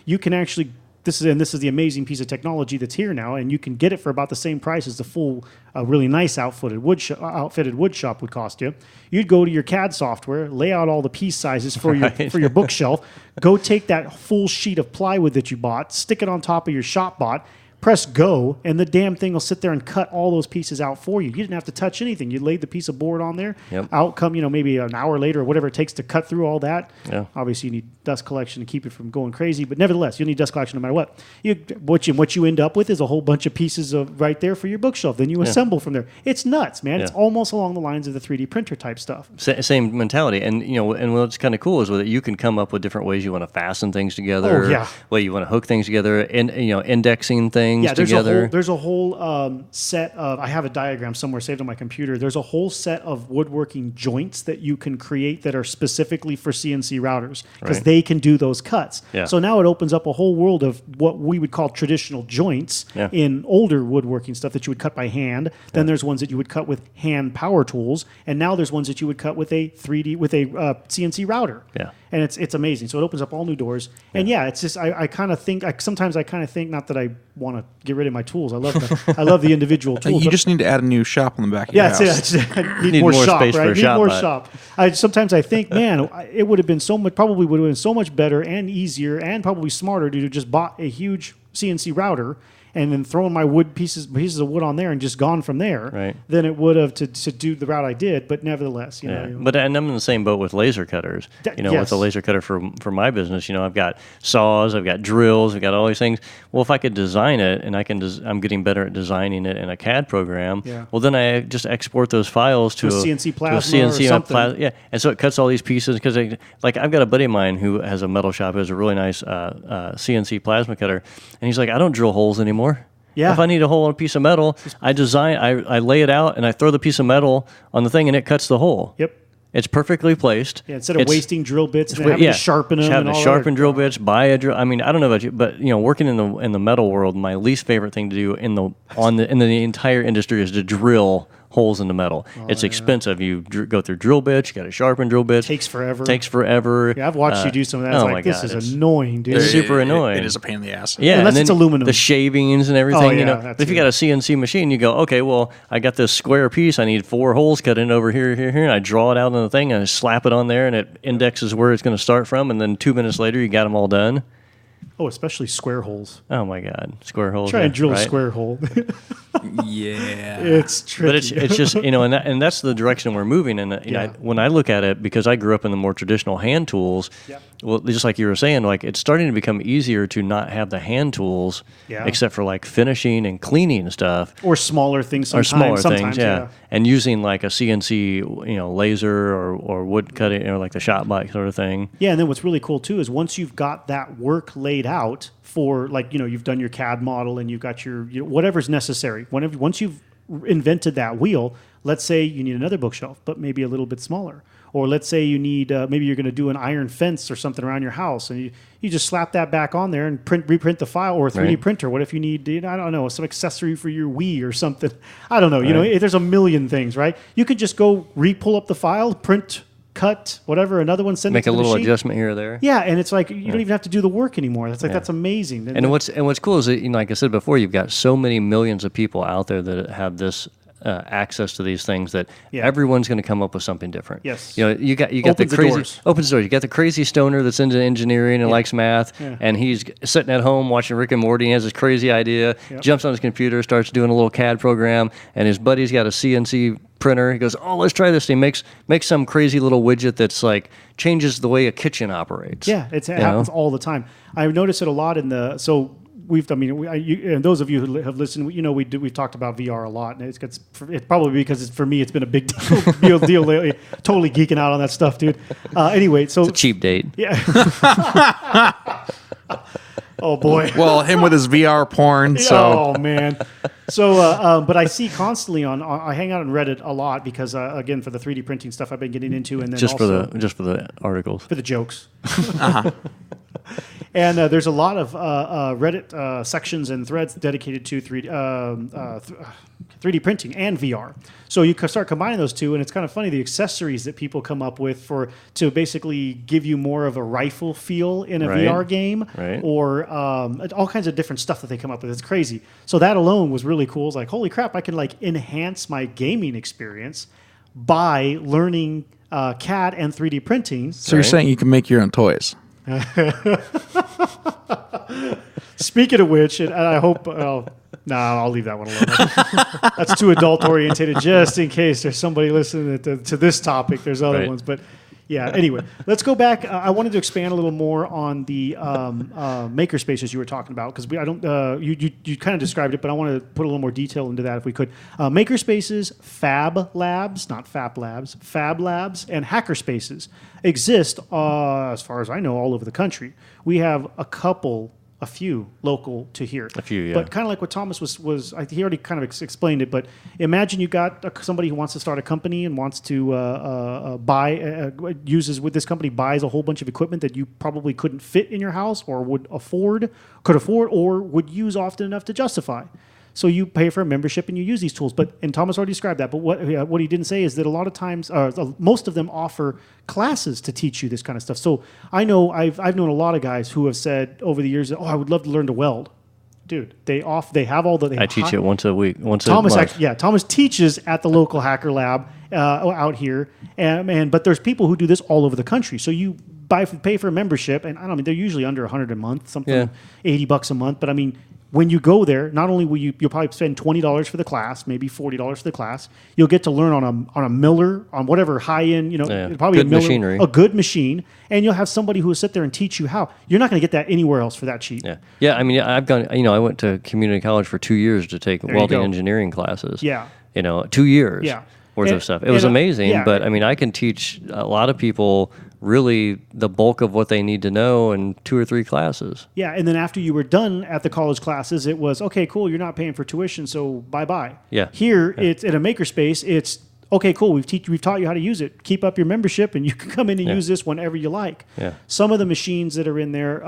you can actually. This is the amazing piece of technology that's here now, and you can get it for about the same price as the full, really nice outfitted wood shop would cost you. You'd go to your CAD software, lay out all the piece sizes for your bookshelf, go take that full sheet of plywood that you bought, stick it on top of your ShopBot, press go, and the damn thing will sit there and cut all those pieces out for you. You didn't have to touch anything. You laid the piece of board on there. Yep. Out come, maybe an hour later or whatever it takes to cut through all that. Yeah. Obviously, you need dust collection to keep it from going crazy, but nevertheless, you need dust collection no matter what. What you end up with is a whole bunch of pieces of right there for your bookshelf. Then you assemble from there. It's nuts, man. Yeah. It's almost along the lines of the 3D printer type stuff. Same mentality. And, and what's kind of cool is that you can come up with different ways you want to fasten things together. Oh, yeah. Way you want to hook things together, and, indexing things together. There's a whole set of, I have a diagram somewhere saved on my computer. There's a whole set of woodworking joints that you can create that are specifically for CNC routers because they can do those cuts. Yeah. So now it opens up a whole world of what we would call traditional joints in older woodworking stuff that you would cut by hand. Then there's ones that you would cut with hand power tools, and now there's ones that you would cut with a CNC router. Yeah. And it's amazing. So it opens up all new doors. Yeah. And it's just sometimes I kind of think, not that I want to get rid of my tools. I love the individual tools. You just need to add a new shop on the back of your house. I need more shop, space right? For a shop, more shop. Sometimes I think, man, it would have been so much better and easier and probably smarter to just bought a huge CNC router and then throwing my pieces of wood on there and just gone from there, than it would have to do the route I did. But nevertheless, But and I'm in the same boat with laser cutters. With the laser cutter for my business, I've got saws, I've got drills, I've got all these things. Well, if I could design it, and I'm getting better at designing it in a CAD program, well, then I just export those files to a CNC plasma or something. And so it cuts all these pieces, because I've got a buddy of mine who has a metal shop, who has a really nice CNC plasma cutter, and he's like, I don't drill holes anymore. Yeah. If I need a hole in a piece of metal, I lay it out and I throw the pice of metal on the thing and it cuts the hole. Yep. It's perfectly placed. Yeah, instead of wasting drill bits and having to sharpen them. Having to sharpen drill bits, buy a drill. I mean, I don't know about you, but working in the metal world, my least favorite thing to do in the entire industry is to drill holes in the metal. It's expensive. You go through drill bits. You got to sharpen drill bits. Takes forever. Takes forever. Yeah, I've watched you do some of that. It's oh like, my this God, is annoying, dude. It's super annoying. It is a pain in the ass. Yeah, Unless and then it's aluminum. the shavings and everything. Oh, yeah, you know, that but if you too. got a CNC machine, you go, okay, well, I got this square piece. I need 4 holes cut in over here, here, here. And I draw it out on the thing and I slap it on there, and it indexes where it's going to start from. And then 2 minutes later, you got them all done. Oh, especially square holes. Oh my God, square holes. Try and drill a right? square hole. Yeah. It's tricky. But it's just, you know, and that's the direction we're moving. And you know, when I look at it, because I grew up in the more traditional hand tools, well, just like you were saying, like it's starting to become easier to not have the hand tools, except for like finishing and cleaning stuff, or smaller things. Sometimes, sometimes, yeah. And using like a CNC, you know, laser or wood cutting, or like the shop bike sort of thing. Yeah, and then what's really cool too is once you've got that work laid out for, like, you know, you've done your CAD model and you've got your, you know, whatever's necessary. Once you've invented that wheel, let's say you need another bookshelf, but maybe a little bit smaller. Or let's say you need, maybe you're going to do an iron fence or something around your house, and you just slap that back on there and reprint the file, or a 3D printer. What if you need, I don't know, some accessory for your Wii or something? I don't know. You know, there's a million things, right? You could just go pull up the file, print, cut, whatever, another one, send Make it to a the little machine. Adjustment here or there. Yeah, and it's like you don't even have to do the work anymore. That's like that's amazing. And what's cool is that, you know, like I said before, you've got so many millions of people out there that have this access to these things that everyone's going to come up with something different. Yes. You know, you got Opens the the crazy doors. opens the doors. You got the crazy stoner that's into engineering and likes math, and he's sitting at home watching Rick and Morty. And he has this crazy idea, jumps on his computer, starts doing a little CAD program, and his buddy's got a CNC printer. He goes, "Oh, let's try this." He makes some crazy little widget that's like changes the way a kitchen operates. Yeah, it happens all the time. I've noticed it a lot in the and those of you who have listened, you know, we've talked about VR a lot, and it's probably because for me it's been a big deal lately. Totally geeking out on that stuff, dude. Anyway, so It's a cheap date. yeah. Oh boy. Well, him with his VR porn. So Oh man. So, but I see constantly I hang out on Reddit a lot because again, for the 3D printing stuff I've been getting into, and then Just for also the articles. for the jokes. And there's a lot of Reddit sections and threads dedicated to 3D printing and VR. So you can start combining those two, and it's kind of funny the accessories that people come up with to basically give you more of a rifle feel in a VR game, or all kinds of different stuff that they come up with. It's crazy. So that alone was really cool. It's like, holy crap, I can like enhance my gaming experience by learning CAD and 3D printing. So you're saying you can make your own toys? Speaking of which, and I hope, I'll leave that one alone. That's too adult oriented, just in case there's somebody listening to this topic. There's other ones, but yeah. Anyway, let's go back. I wanted to expand a little more on the maker spaces you were talking about, because you kind of described it, but I want to put a little more detail into that if we could. Maker spaces, fab labs, not fab labs, fab labs, and hacker spaces exist, as far as I know, all over the country. We have a few local to here. A few, yeah. But kind of like what Thomas he already kind of explained it, but imagine you got somebody who wants to start a company and wants to with this company, buys a whole bunch of equipment that you probably couldn't fit in your house or could afford, or would use often enough to justify. So you pay for a membership and you use these tools. And Thomas already described that. But what he didn't say is that a lot of times, most of them offer classes to teach you this kind of stuff. So I know I've known a lot of guys who have said over the years, "Oh, I would love to learn to weld." Dude, they have all the. I teach it once a week, once Thomas a month. Thomas teaches at the local hacker lab out here, but there's people who do this all over the country. So you pay for a membership, and I don't mean they're usually under $100 a month, something $80 a month. But I mean, when you go there, not only will you'll probably spend $20 for the class, maybe $40 for the class. You'll get to learn on a Miller, on whatever high end, probably good a Miller, machinery, a good machine, and you'll have somebody who will sit there and teach you how. You're not going to get that anywhere else for that cheap. Yeah. I mean, I've gone. I went to community college for 2 years to take welding engineering classes. Yeah. 2 years. Worth of stuff. It was amazing, but I mean, I can teach a lot of people really the bulk of what they need to know in 2 or 3 classes. Yeah, and then after you were done at the college classes, it was, okay, cool, you're not paying for tuition, so bye-bye. Yeah. Here, it's in a makerspace, it's okay, cool, we've taught you how to use it. Keep up your membership, and you can come in and use this whenever you like. Yeah. Some of the machines that are in there,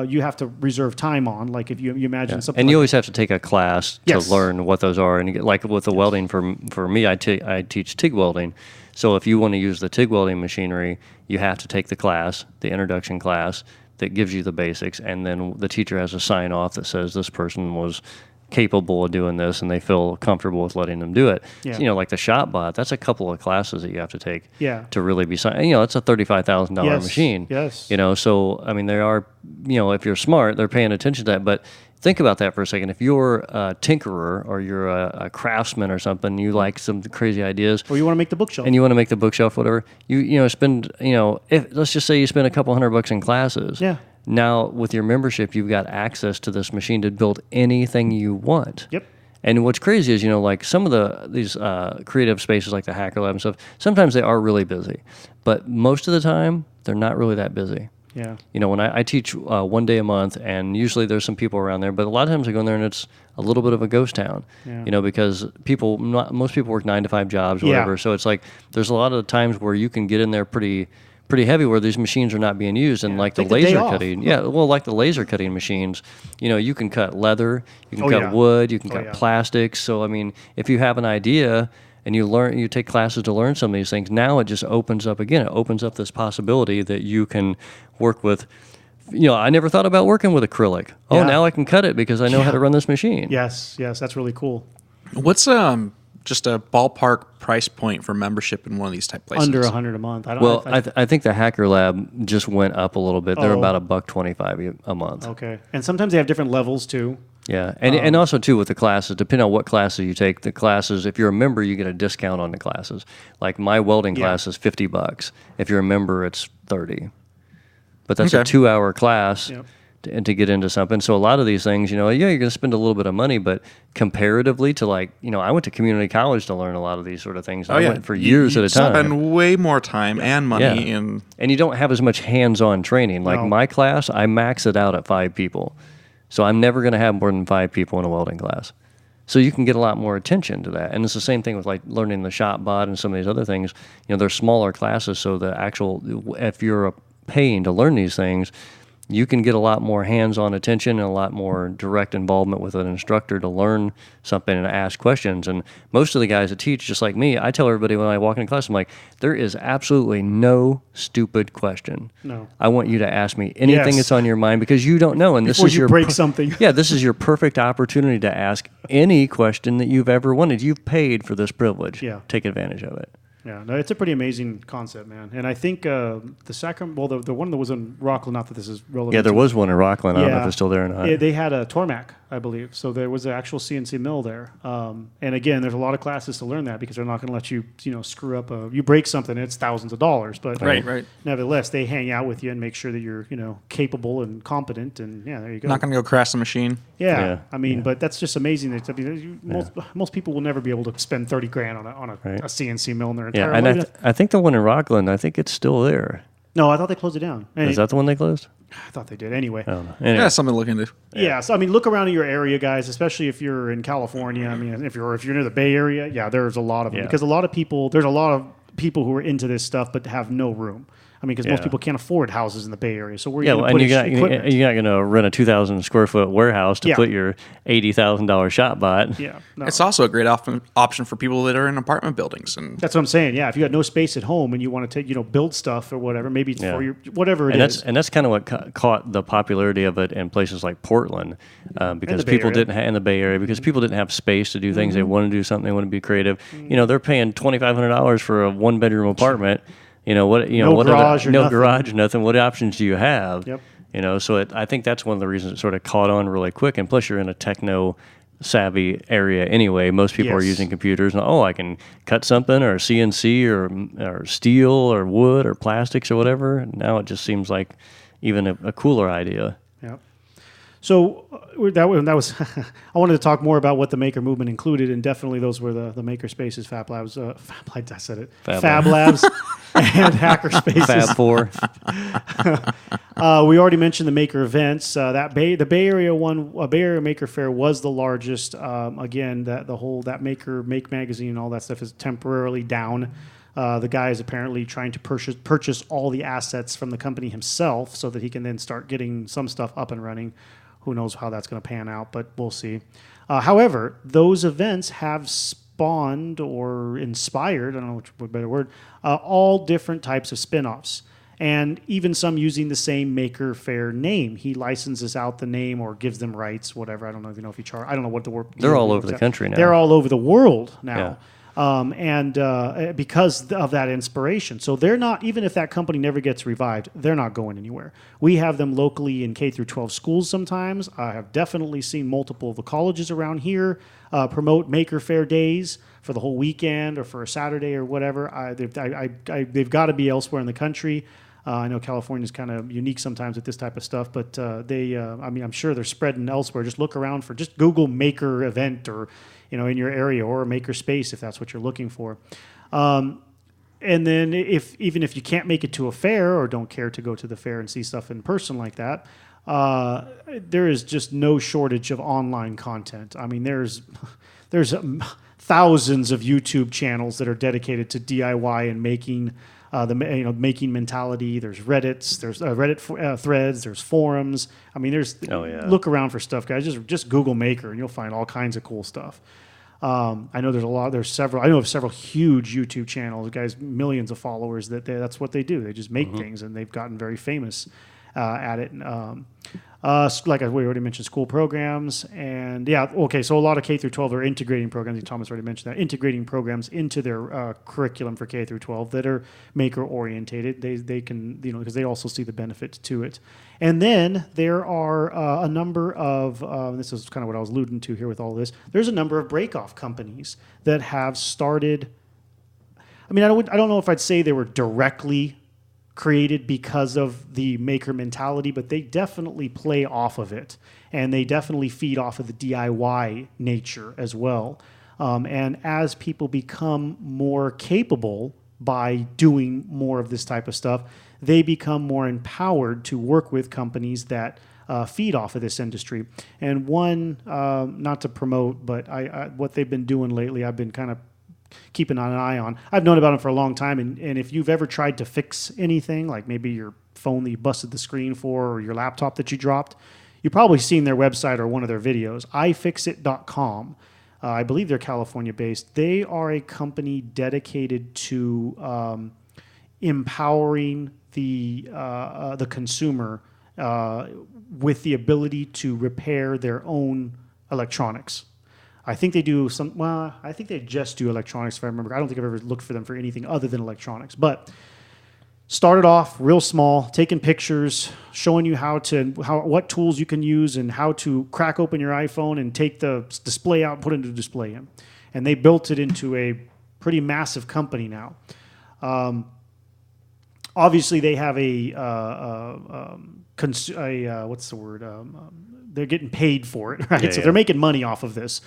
you have to reserve time on. Like if you imagine something. And you like always have to take a class to Yes. learn what those are. And like with the welding, for me, I teach TIG welding. So if you want to use the TIG welding machinery, you have to take the class, the introduction class that gives you the basics, and then the teacher has a sign off that says this person was capable of doing this and they feel comfortable with letting them do it. Yeah. So, like the shop bot, that's a couple of classes that you have to take Yeah. to really be signed. It's a $35,000 Yes. machine. Yes. So I mean, there are, if you're smart, they're paying attention to that. But think about that for a second. If you're a tinkerer or you're a craftsman or something, you like some crazy ideas, or you want to make the bookshelf. and you want to make the bookshelf, whatever, you spend, if let's just say you spend a couple $100 in classes. Yeah. Now with your membership, you've got access to this machine to build anything you want. Yep. And what's crazy is, like some of these creative spaces like the Hacker Lab and stuff, sometimes they are really busy, but most of the time they're not really that busy. Yeah. When I teach 1 day a month, and usually there's some people around there, but a lot of times I go in there and it's a little bit of a ghost town, Yeah. because most people work 9 to 5 jobs or Yeah. whatever. So it's like there's a lot of times where you can get in there pretty heavy where these machines are not being used, and like the Take the day laser off. cutting, like the laser cutting machines, you can cut leather, you can Oh, cut yeah. wood, you can Oh, cut yeah. plastics. So I mean, if you have an idea and you take classes to learn some of these things, now it just opens up this possibility that you can work with. I never thought about working with acrylic. Oh, Yeah. now I can cut it because I know how to run this machine. Yes. That's really cool. What's just a ballpark price point for membership in one of these type places? Under $100 a month. I don't. Well, I think the Hacker Lab just went up a little bit. They're Oh. about $125 a month. Okay. And sometimes they have different levels too. Yeah, and also too with the classes, depending on what classes you take, the classes, if you're a member, you get a discount on the classes. Like my welding class is $50. If you're a member, it's $30. But that's a 2-hour class. Yep. To get into something. So a lot of these things, you're going to spend a little bit of money, but comparatively to I went to community college to learn a lot of these sort of things. I went for years at a time. Spend way more time and money in. And you don't have as much hands-on training. Like No. my class, I max it out at 5 people. So I'm never going to have more than 5 people in a welding class. So you can get a lot more attention to that. And it's the same thing with like learning the shop bot and some of these other things. They're smaller classes, so if you're paying to learn these things, you can get a lot more hands-on attention and a lot more direct involvement with an instructor to learn something and ask questions. And most of the guys that teach, just like me, I tell everybody when I walk into class, I'm like, there is absolutely no stupid question. No. I want you to ask me anything Yes. that's on your mind because you don't know. And Before this is you your break something. Yeah, this is your perfect opportunity to ask any question that you've ever wanted. You've paid for this privilege. Yeah. Take advantage of it. Yeah, no, it's a pretty amazing concept, man. And I think the Sacramento, the one that was in Rockland, not that this is relevant. Yeah, there was one in Rockland. I don't know if Yeah. it's still there or not. Yeah, they had a Tormac, I believe. So there was an actual CNC mill there. And again, there's a lot of classes to learn that because they're not going to let you, screw up. You break something, it's thousands of dollars. But Right. nevertheless, they hang out with you and make sure that you're, capable and competent. And yeah, there you go. Not going to go crash the machine. Yeah, I mean, but that's just amazing. Most people will never be able to spend $30,000 on a CNC mill in their entire Yeah, and life. I think the one in Rockland, I think it's still there. No, I thought they closed it down. Is that the one they closed? I thought they did. Anyway. I don't know. Anyway. Yeah, something to look into. Yeah. So I mean, look around in your area, guys. Especially if you're in California. I mean, if you're near the Bay Area, yeah, there's a lot of them because there's a lot of people who are into this stuff but have no room. I mean, because most people can't afford houses in the Bay Area. So where are you going to put equipment? You're not going to rent a 2,000 square foot warehouse to put your $80,000 shop bot. Yeah, no. It's also a great option for people that are in apartment buildings. And That's what I'm saying. Yeah, if you got no space at home and you want to take, build stuff or whatever, maybe it's for your whatever it is. And that's kind of what caught the popularity of it in places like Portland, because people didn't in the Bay Area because people didn't have space to do things. They want to do something. They want to be creative. They're paying $2,500 for a 1-bedroom apartment. No garage, nothing. What options do you have? Yep. So I think that's one of the reasons it sort of caught on really quick. And plus, you're in a techno savvy area anyway. Most people are using computers. And, I can cut something or CNC or steel or wood or plastics or whatever. And now it just seems like even a cooler idea. Yep. So that was I wanted to talk more about what the maker movement included, and definitely those were the maker spaces, Fab Labs, I said it, Fab Labs, and hacker spaces. Fab 4. We already mentioned the maker events. The Bay Area Bay Area Maker Fair was the largest. Again, that Make magazine and all that stuff is temporarily down. The guy is apparently trying to purchase all the assets from the company himself so that he can then start getting some stuff up and running. Who knows how that's going to pan out, but we'll see. However, those events have spawned or inspired, I don't know which would be a better word, all different types of spin-offs. And even some using the same Maker Fair name. He licenses out the name or gives them rights, whatever. I don't know if he charges. I don't know what the word. They're all over the country now. They're all over the world now. Yeah. Because of that inspiration. So they're not, even if that company never gets revived, they're not going anywhere. We have them locally in K through 12 schools sometimes. I have definitely seen multiple of the colleges around here promote Maker Fair days for the whole weekend or for a Saturday or whatever. They've got to be elsewhere in the country. I know California is kind of unique sometimes with this type of stuff, but I'm sure they're spreading elsewhere. Just look around just Google Maker event or, in your area, or a Maker space if that's what you're looking for. And then even if you can't make it to a fair or don't care to go to the fair and see stuff in person like that, there is just no shortage of online content. I mean, there's thousands of YouTube channels that are dedicated to DIY and making. Making mentality. There's Reddits. There's Reddit threads. There's forums. I mean, look around for stuff, guys. Just Google Maker, and you'll find all kinds of cool stuff. I know there's several. I know of several huge YouTube channels, guys, millions of followers. That's what they do. They just make things, and they've gotten very famous at it. Like we already mentioned, school programs, and so a lot of K through 12 are integrating programs. Thomas already mentioned that, integrating programs into their curriculum for K through 12 that are maker orientated. They can, because they also see the benefits to it. And then there are a number of this is kind of what I was alluding to here with all this. There's a number of break-off companies that have started. I mean, I don't know if I'd say they were directly created because of the maker mentality, but they definitely play off of it, and they definitely feed off of the DIY nature as well. And as people become more capable by doing more of this type of stuff, they become more empowered to work with companies that feed off of this industry. And one, not to promote, but what they've been doing lately, I've been kind of keeping an eye on. I've known about them for a long time, and if you've ever tried to fix anything, like maybe your phone that you busted the screen for or your laptop that you dropped, you've probably seen their website or one of their videos, ifixit.com. I believe they're California-based. They are a company dedicated to empowering the consumer with the ability to repair their own electronics. I think they do I think they just do electronics, if I remember. I don't think I've ever looked for them for anything other than electronics. But started off real small, taking pictures, showing you what tools you can use and how to crack open your iPhone and take the display out and put it into the display in. And they built it into a pretty massive company now. Obviously, they have what's the word? They're getting paid for it, right? So they're making money off of this.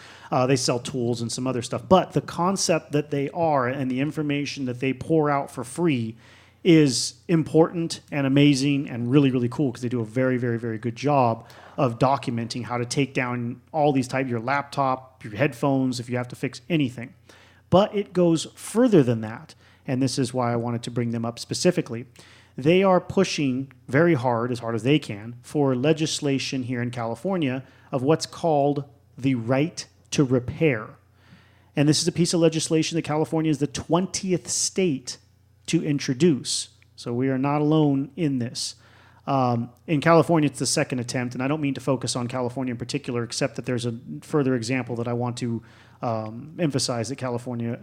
They sell tools and some other stuff. But the concept that they are and the information that they pour out for free is important and amazing and really, really cool, because they do a very, very, very good job of documenting how to take down all these types, your laptop, your headphones, if you have to fix anything. But it goes further than that. And this is why I wanted to bring them up specifically. They are pushing very hard, as hard as they can, for legislation here in California of what's called the right to repair. And this is a piece of legislation that California is the 20th state to introduce. So we are not alone in this. In California, it's the second attempt, and I don't mean to focus on California in particular, except that there's a further example that I want to emphasize that California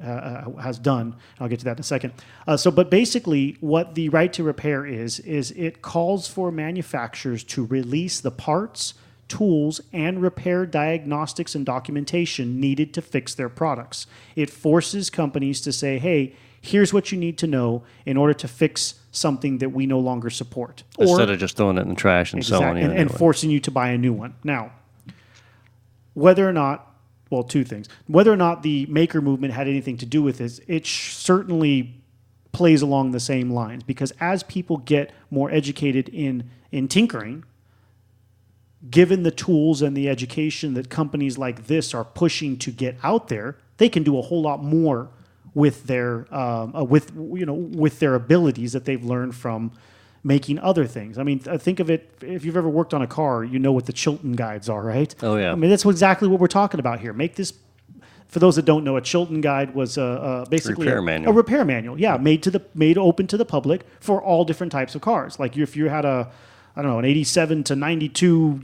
has done. I'll get to that in a second. But basically, what the right to repair is it calls for manufacturers to release the parts, tools, and repair diagnostics and documentation needed to fix their products. It forces companies to say, hey, Here's what you need to know in order to fix something that we no longer support. Instead of just throwing it in the trash and selling it. And forcing you to buy a new one. Now, whether or not, well, two things. Whether or not the maker movement had anything to do with this, it certainly plays along the same lines, because as people get more educated in tinkering, given the tools and the education that companies like this are pushing to get out there, they can do a whole lot more with their with their abilities that they've learned from making other things. I mean, think of it, if you've ever worked on a car, you know what the Chilton guides are, right? Oh, yeah. I mean, that's exactly what we're talking about here. Make this, for those that don't know, a Chilton guide was basically repair manual. A repair manual, made open to the public for all different types of cars. Like if you had an 87 to 92,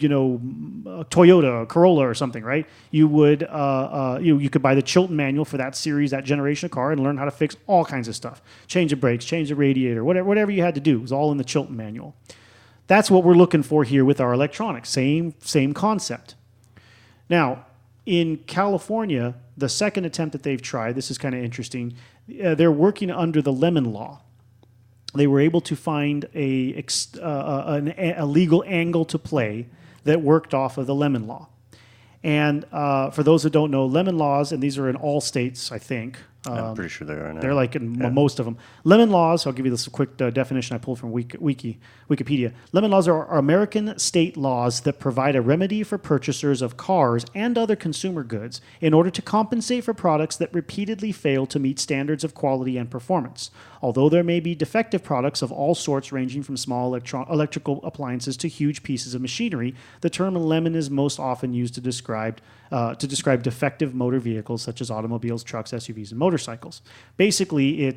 Toyota Corolla or something, right? You would, you could buy the Chilton manual for that series, that generation of car, and learn how to fix all kinds of stuff. Change the brakes, change the radiator, whatever you had to do. It was all in the Chilton manual. That's what we're looking for here with our electronics. Same concept. Now, in California, the second attempt that they've tried, this is kind of interesting, they're working under the Lemon Law. They were able to find a legal angle to play that worked off of the Lemon Law. And for those who don't know, Lemon Laws, and these are in all states, I think. I'm pretty sure they are now. They're like in most of them. Lemon laws, I'll give you this quick definition I pulled from Wikipedia. Lemon laws are American state laws that provide a remedy for purchasers of cars and other consumer goods in order to compensate for products that repeatedly fail to meet standards of quality and performance. Although there may be defective products of all sorts ranging from small electrical appliances to huge pieces of machinery, the term lemon is most often used to describe defective motor vehicles such as automobiles, trucks, SUVs, and motorcycles. Basically,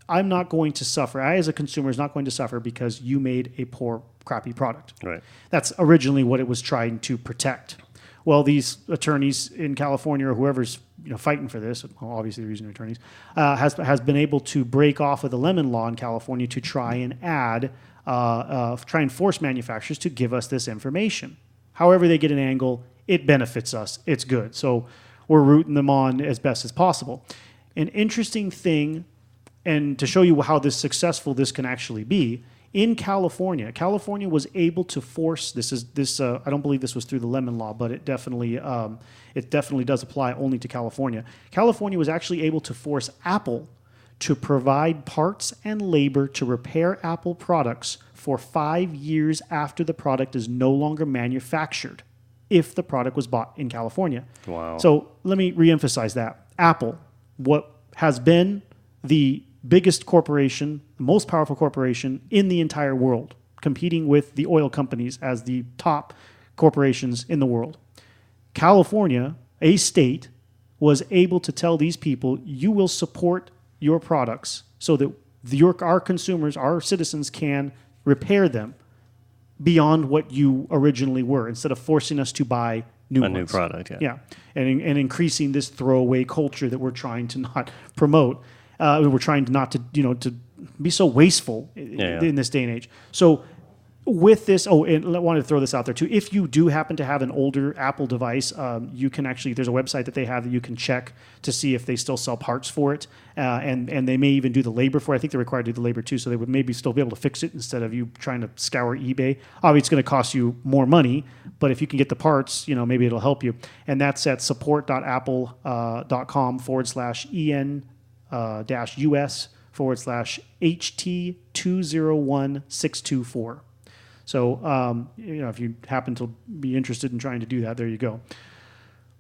I'm not going to suffer. I, as a consumer, is not going to suffer because you made a poor, crappy product. Right. That's originally what it was trying to protect. Well, these attorneys in California or whoever's fighting for this, obviously they're using attorneys, has been able to break off of the Lemon Law in California to try and try and force manufacturers to give us this information. However they get an angle, it benefits us. It's good. So we're rooting them on as best as possible. An interesting thing, and to show you how successful this can actually be, in California was able to force I don't believe this was through the Lemon Law, but it definitely does apply only to California. California was actually able to force Apple to provide parts and labor to repair Apple products for 5 years after the product is no longer manufactured, if the product was bought in California. Wow. So let me reemphasize that. Apple, what has been the biggest corporation, the most powerful corporation in the entire world, competing with the oil companies as the top corporations in the world. California, a state, was able to tell these people, you will support your products so that our consumers, our citizens, can repair them beyond what you originally were, instead of forcing us to buy new product. Yeah, and increasing this throwaway culture that we're trying to not promote. We're trying not to be so wasteful in this day and age. So with this, and I wanted to throw this out there too. If you do happen to have an older Apple device, you can actually, there's a website that they have that you can check to see if they still sell parts for it, and they may even do the labor for it. I think they're required to do the labor too, so they would maybe still be able to fix it instead of you trying to scour eBay. Obviously, it's going to cost you more money, but if you can get the parts, maybe it'll help you. And that's at support.apple.com/EN-US/HT201624. So, if you happen to be interested in trying to do that, there you go.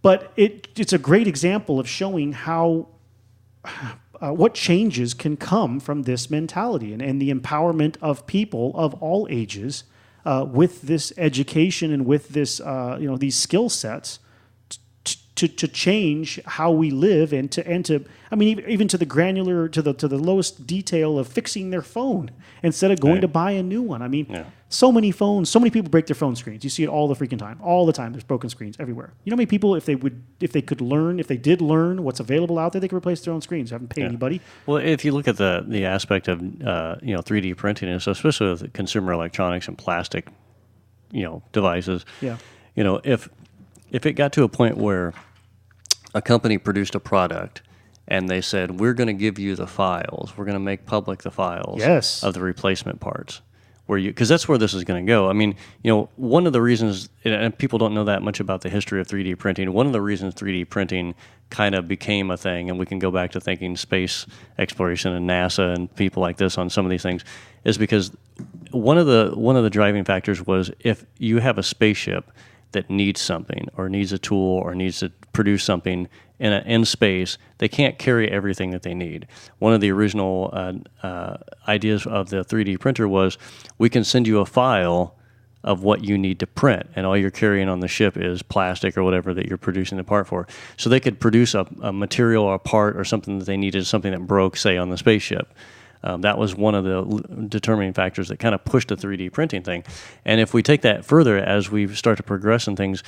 But it's a great example of showing how what changes can come from this mentality and the empowerment of people of all ages with this education and with this these skill sets to change how we live and to I mean even to the granular to the lowest detail of fixing their phone instead of going to buy a new one. I mean, so many phones, so many people break their phone screens. You see it all the freaking time, all the time. There's broken screens everywhere. You know how many people, if they did learn what's available out there, they could replace their own screens. They haven't paid anybody. Well, if you look at the aspect of 3D printing, and so especially with consumer electronics and plastic, devices. Yeah. If it got to a point where a company produced a product and they said, we're going to give you the files. We're going to make public the files Yes. of the replacement parts. Because that's where this is going to go. I mean, one of the reasons, and people don't know that much about the history of 3D printing, one of the reasons 3D printing kind of became a thing, and we can go back to thinking space exploration and NASA and people like this on some of these things, is because one of the driving factors was if you have a spaceship that needs something or needs a tool or needs to produce something in space, they can't carry everything that they need. One of the original ideas of the 3D printer was we can send you a file of what you need to print, and all you're carrying on the ship is plastic or whatever that you're producing the part for. So they could produce a material or a part or something that they needed, something that broke, say, on the spaceship. That was one of the determining factors that kind of pushed the 3D printing thing. And if we take that further as we start to progress in things,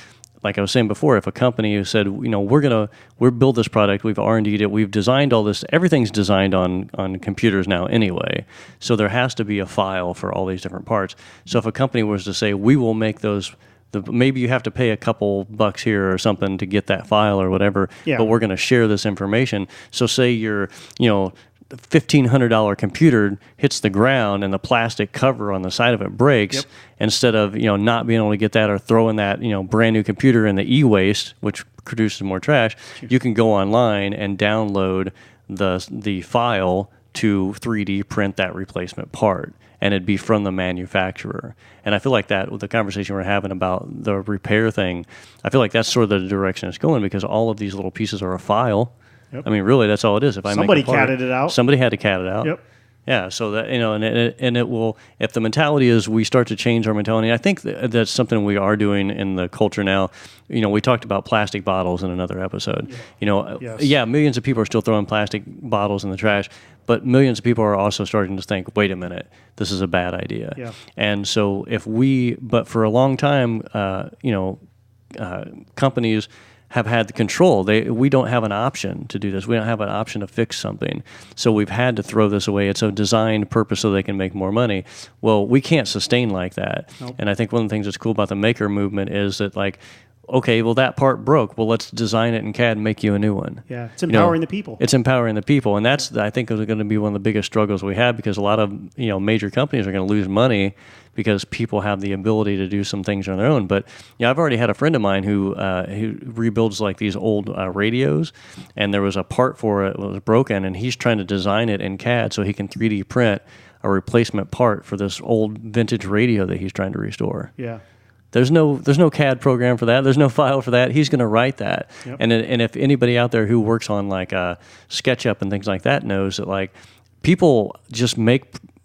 like I was saying before, if a company said, we'll build this product, we've R&D'd it, we've designed all this, everything's designed on computers now anyway, so there has to be a file for all these different parts. So if a company was to say, we will make those, maybe you have to pay a couple bucks here or something to get that file or whatever, but we're going to share this information. So say you're, the $1,500 computer hits the ground and the plastic cover on the side of it breaks, instead of not being able to get that or throwing that brand new computer in the e-waste, which produces more trash, you can go online and download the file to 3D print that replacement part, and it'd be from the manufacturer. And I feel like that, with the conversation we're having about the repair thing, I feel like that's sort of the direction it's going, because all of these little pieces are a file. Yep. I mean, really, that's all it is. If I somebody make a part, catted it out. Somebody had to cat it out. Yep. Yeah. So that and it will. If the mentality is we start to change our mentality, I think that's something we are doing in the culture now. We talked about plastic bottles in another episode. Millions of people are still throwing plastic bottles in the trash, but millions of people are also starting to think, wait a minute, this is a bad idea. Yeah. And so but for a long time, companies have had the control. We don't have an option to do this. We don't have an option to fix something. So we've had to throw this away. It's a designed purpose so they can make more money. Well, we can't sustain like that. Nope. And I think one of the things that's cool about the maker movement is that, like, okay, well, that part broke. Well, let's design it in CAD and make you a new one. Yeah, it's empowering the people. It's empowering the people. And that's, I think, is going to be one of the biggest struggles we have, because a lot of major companies are going to lose money because people have the ability to do some things on their own. But I've already had a friend of mine who rebuilds like these old radios, and there was a part for it that was broken, and he's trying to design it in CAD so he can 3D print a replacement part for this old vintage radio that he's trying to restore. Yeah. There's no CAD program for that. There's no file for that. He's going to write that. Yep. And if anybody out there who works on like SketchUp and things like that knows that, like, people just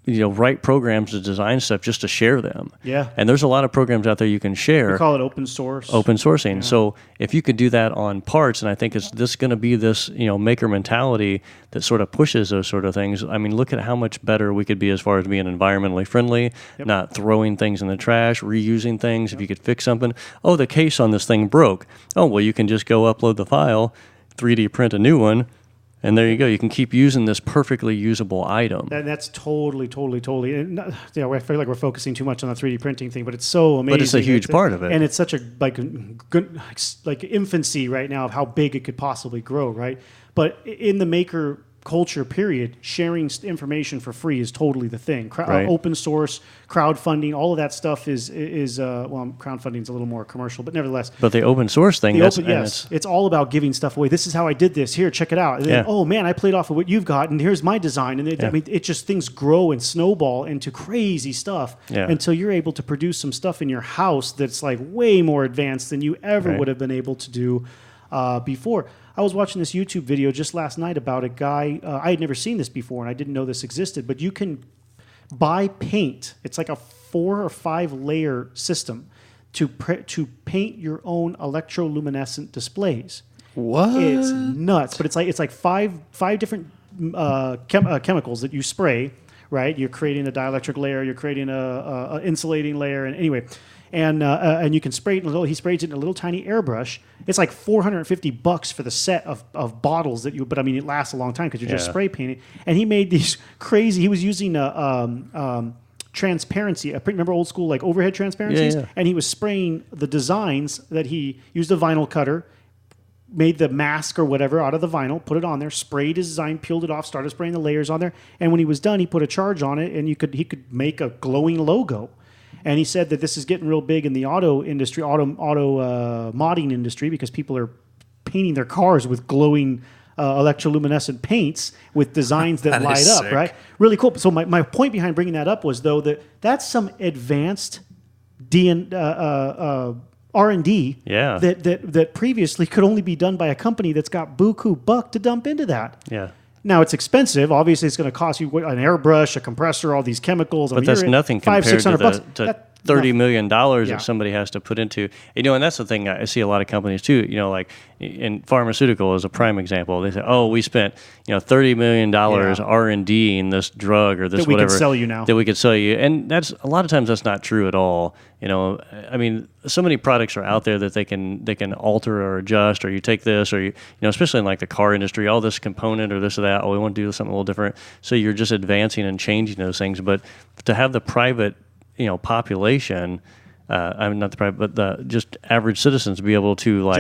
write programs to design stuff just to share them. Yeah. And there's a lot of programs out there you can share. We call it open source. Open sourcing. Yeah. So if you could do that on parts, and I think it's going to be this maker mentality that sort of pushes those sort of things. I mean, look at how much better we could be as far as being environmentally friendly, not throwing things in the trash, reusing things. If you could fix something, the case on this thing broke. Oh, well, you can just go upload the file, 3D print a new one, and there you go. You can keep using this perfectly usable item. That's totally. And, I feel like we're focusing too much on the 3D printing thing, but it's so amazing. But it's a huge part of it, and it's such a good infancy right now of how big it could possibly grow, right? But in the maker culture period, sharing information for free is totally the thing. Open source, crowdfunding, all of that stuff is crowdfunding is a little more commercial, but nevertheless. But the open source thing, it's all about giving stuff away. This is how I did this. Here, check it out. And then, oh man, I played off of what you've got, and here's my design. And I mean, it just, things grow and snowball into crazy stuff until you're able to produce some stuff in your house that's like way more advanced than you ever would have been able to do before. I was watching this YouTube video just last night about a guy. I had never seen this before, and I didn't know this existed, but you can buy paint. It's like a 4 or 5 layer system to paint your own electroluminescent displays. What? It's nuts, but it's like five different chemicals that you spray, right? You're creating a dielectric layer, you're creating a insulating layer, and anyway. And you can spray it he sprays it in a little tiny airbrush. It's like $450 for the set of bottles but I mean, it lasts a long time because you're just spray painting. And he made these crazy, he was using transparency. Remember old school like overhead transparencies? Yeah. And he was spraying the designs that he used a vinyl cutter, made the mask or whatever out of the vinyl, put it on there, sprayed his design, peeled it off, started spraying the layers on there, and when he was done, he put a charge on it, and he could make a glowing logo. And he said that this is getting real big in the auto industry, modding industry, because people are painting their cars with glowing electroluminescent paints with designs that light up, sick. right? Really cool. So my point behind bringing that up was, though, that's some advanced R&D Yeah. that previously could only be done by a company that's got buku buck to dump into that. Yeah. Now, it's expensive. Obviously, it's going to cost you an airbrush, a compressor, all these chemicals. But that's nothing compared to $500-$600. $30 million Yeah. that somebody has to put into, and that's the thing I see a lot of companies too, like in pharmaceutical is a prime example. They say, oh, we spent, $30 million R&D in this drug or this that we whatever. could sell you now. That we could sell you. And that's a lot of times that's not true at all. I mean, so many products are out there that they can alter or adjust, or you take this, or especially in like the car industry, all this component or this or that, we want to do something a little different. So you're just advancing and changing those things. But to have the private population, I mean not the private, but the just average citizens be able to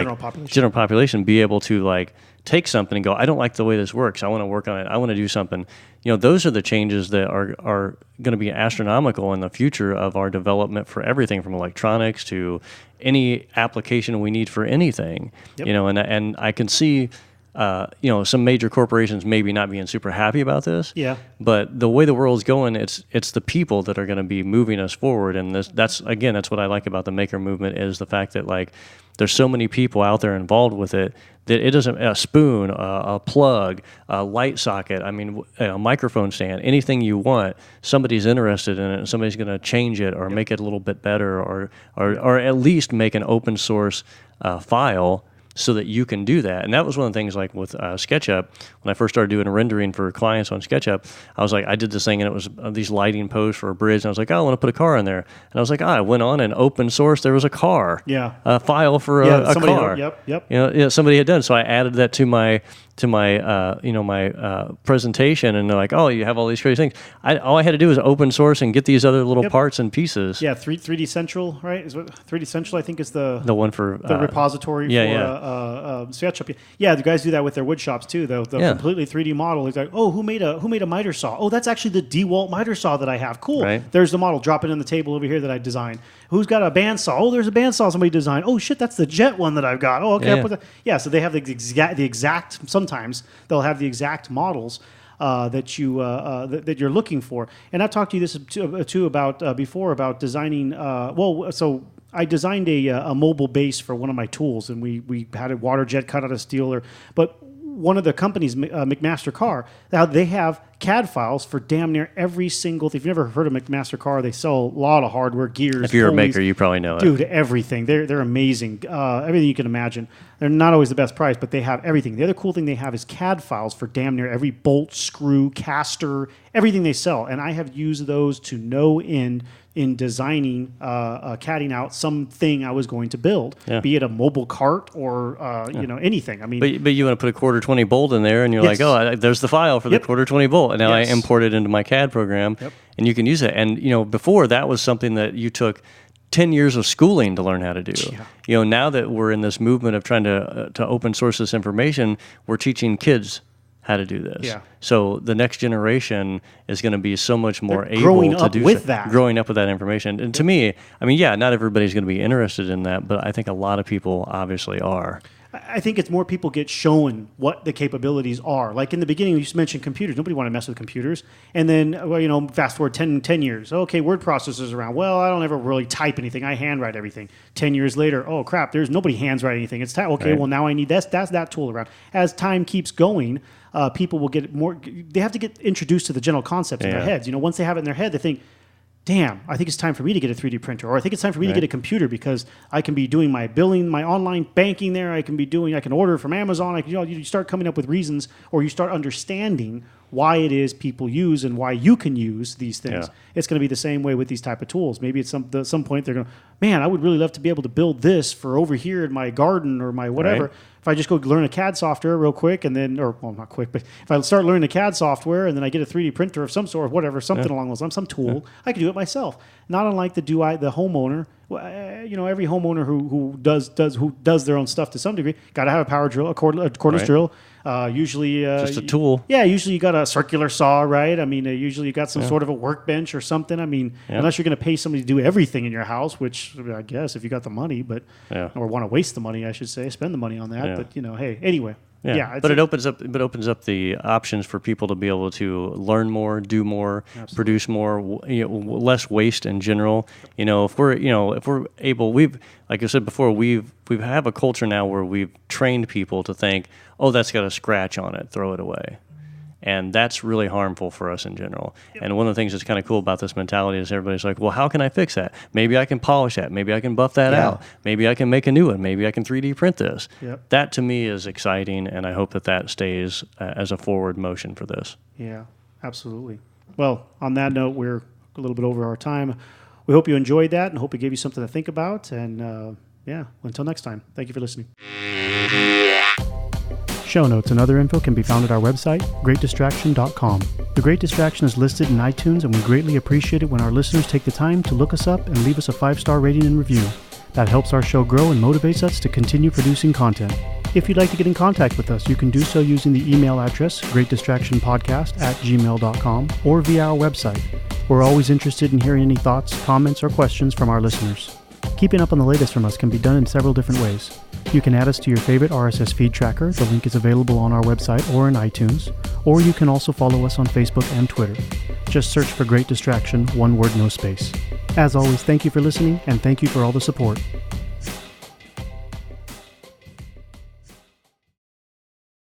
general population be able to take something and go, I don't like the way this works. I want to work on it. I want to do something. Those are the changes that are going to be astronomical in the future of our development for everything from electronics to any application we need for anything. Yep. And I can see. Some major corporations maybe not being super happy about this. Yeah. But the way the world's going, it's the people that are going to be moving us forward. And that's what I like about the maker movement is the fact that there's so many people out there involved with it that it doesn't a spoon, a plug, a light socket. I mean, a microphone stand, anything you want. Somebody's interested in it, and somebody's going to change it or make it a little bit better, or at least make an open source file. So that you can do that. And that was one of the things like with SketchUp, when I first started doing rendering for clients on SketchUp, I was like, I did this thing and it was these lighting posts for a bridge. And I was like, I want to put a car in there. And I was like, I went on and open source, there was a car. Yeah. A file for a car. Yep. Somebody had done. So I added that to my presentation, and they're like, oh, you have all these crazy things. All I had to do was open source and get these other little parts and pieces. Yeah, 3D Central, right? Is what 3D Central, I think, is the one for the repository for SketchUp. Yeah, the guys do that with their wood shops too. The completely 3D model. It's like, oh, who made a miter saw? Oh, that's actually the DeWalt miter saw that I have. Cool. Right. There's the model. Drop it on the table over here that I designed. Who's got a bandsaw? Oh, there's a bandsaw somebody designed. Oh shit, that's the jet one that I've got. Oh, okay. So they have the exact. Sometimes they'll have the exact models that you're looking for. And I've talked to you this too about before about designing. So I designed a mobile base for one of my tools, and we had a water jet cut out of steel. But one of the companies, McMaster Car, now they have CAD files for damn near every single. If you've never heard of McMaster Car, they sell a lot of hardware, gears. If you're pulleys. a maker, you probably know it. Dude, everything. They're amazing. Everything you can imagine. They're not always the best price, but they have everything. The other cool thing they have is CAD files for damn near every bolt, screw, caster, everything they sell. And I have used those to no end in designing, CADing out something I was going to build, be it a mobile cart or anything. I mean, but you want to put a quarter 20 bolt in there, and you're like, oh, there's the file for the quarter 20 bolt, and now I import it into my CAD program, and you can use it. And before that was something that you took 10 years of schooling to learn how to do. Yeah. Now that we're in this movement of trying to open source this information, we're teaching kids how to do this. Yeah. So the next generation is going to be so much more able growing to up do with that. Growing up with that information. And to me, I mean, not everybody's going to be interested in that, but I think a lot of people obviously are. I think it's more people get shown what the capabilities are. Like in the beginning, you just mentioned computers. Nobody wanted to mess with computers. And then, fast forward 10 years. Okay, word processors around. Well, I don't ever really type anything. I handwrite everything. 10 years later, oh, crap, there's nobody hands write anything. It's okay, right. Well, now I need that tool around. As time keeps going, people will get more. They have to get introduced to the general concepts in their heads. Once they have it in their head, they think, damn, I think it's time for me to get a 3D printer, or I think it's time for me to get a computer because I can be doing my billing, my online banking there. I can order from Amazon. You start coming up with reasons, or you start understanding why it is people use and why you can use these things. Yeah. It's going to be the same way with these type of tools. Maybe at some point they're going, man, I would really love to be able to build this for over here in my garden or my whatever. Right. If I just go learn a CAD software real quick and then, not quick, but if I start learning the CAD software and then I get a 3D printer of some sort, whatever, something along those lines, some tool, I can do it myself. Not unlike the homeowner every homeowner who does their own stuff to some degree got to have a power drill, a cordless Right. drill. Usually, Just a tool. Yeah, usually you got a circular saw, right? I mean, usually you got some sort of a workbench or something. I mean, unless you're going to pay somebody to do everything in your house, which I guess if you got the money, but or want to waste the money, I should say, spend the money on that. Yeah. But hey, anyway. Yeah, but it opens up the options for people to be able to learn more, do more, produce more, less waste in general. If we're able, like I said before, we have a culture now where we've trained people to think, oh, that's got a scratch on it, throw it away. And that's really harmful for us in general. Yep. And one of the things that's kind of cool about this mentality is everybody's like, well, how can I fix that? Maybe I can polish that. Maybe I can buff that out. Maybe I can make a new one. Maybe I can 3D print this. Yep. That to me is exciting, and I hope that stays as a forward motion for this. Yeah, absolutely. Well, on that note, we're a little bit over our time. We hope you enjoyed that and hope it gave you something to think about. And until next time, thank you for listening. Show notes and other info can be found at our website, greatdistraction.com. The Great Distraction is listed in iTunes, and we greatly appreciate it when our listeners take the time to look us up and leave us a 5-star rating and review. That helps our show grow and motivates us to continue producing content. If you'd like to get in contact with us, you can do so using the email address, greatdistractionpodcast@gmail.com, or via our website. We're always interested in hearing any thoughts, comments, or questions from our listeners. Keeping up on the latest from us can be done in several different ways. You can add us to your favorite RSS feed tracker. The link is available on our website or in iTunes. Or you can also follow us on Facebook and Twitter. Just search for Great Distraction, one word, no space. As always, thank you for listening, and thank you for all the support.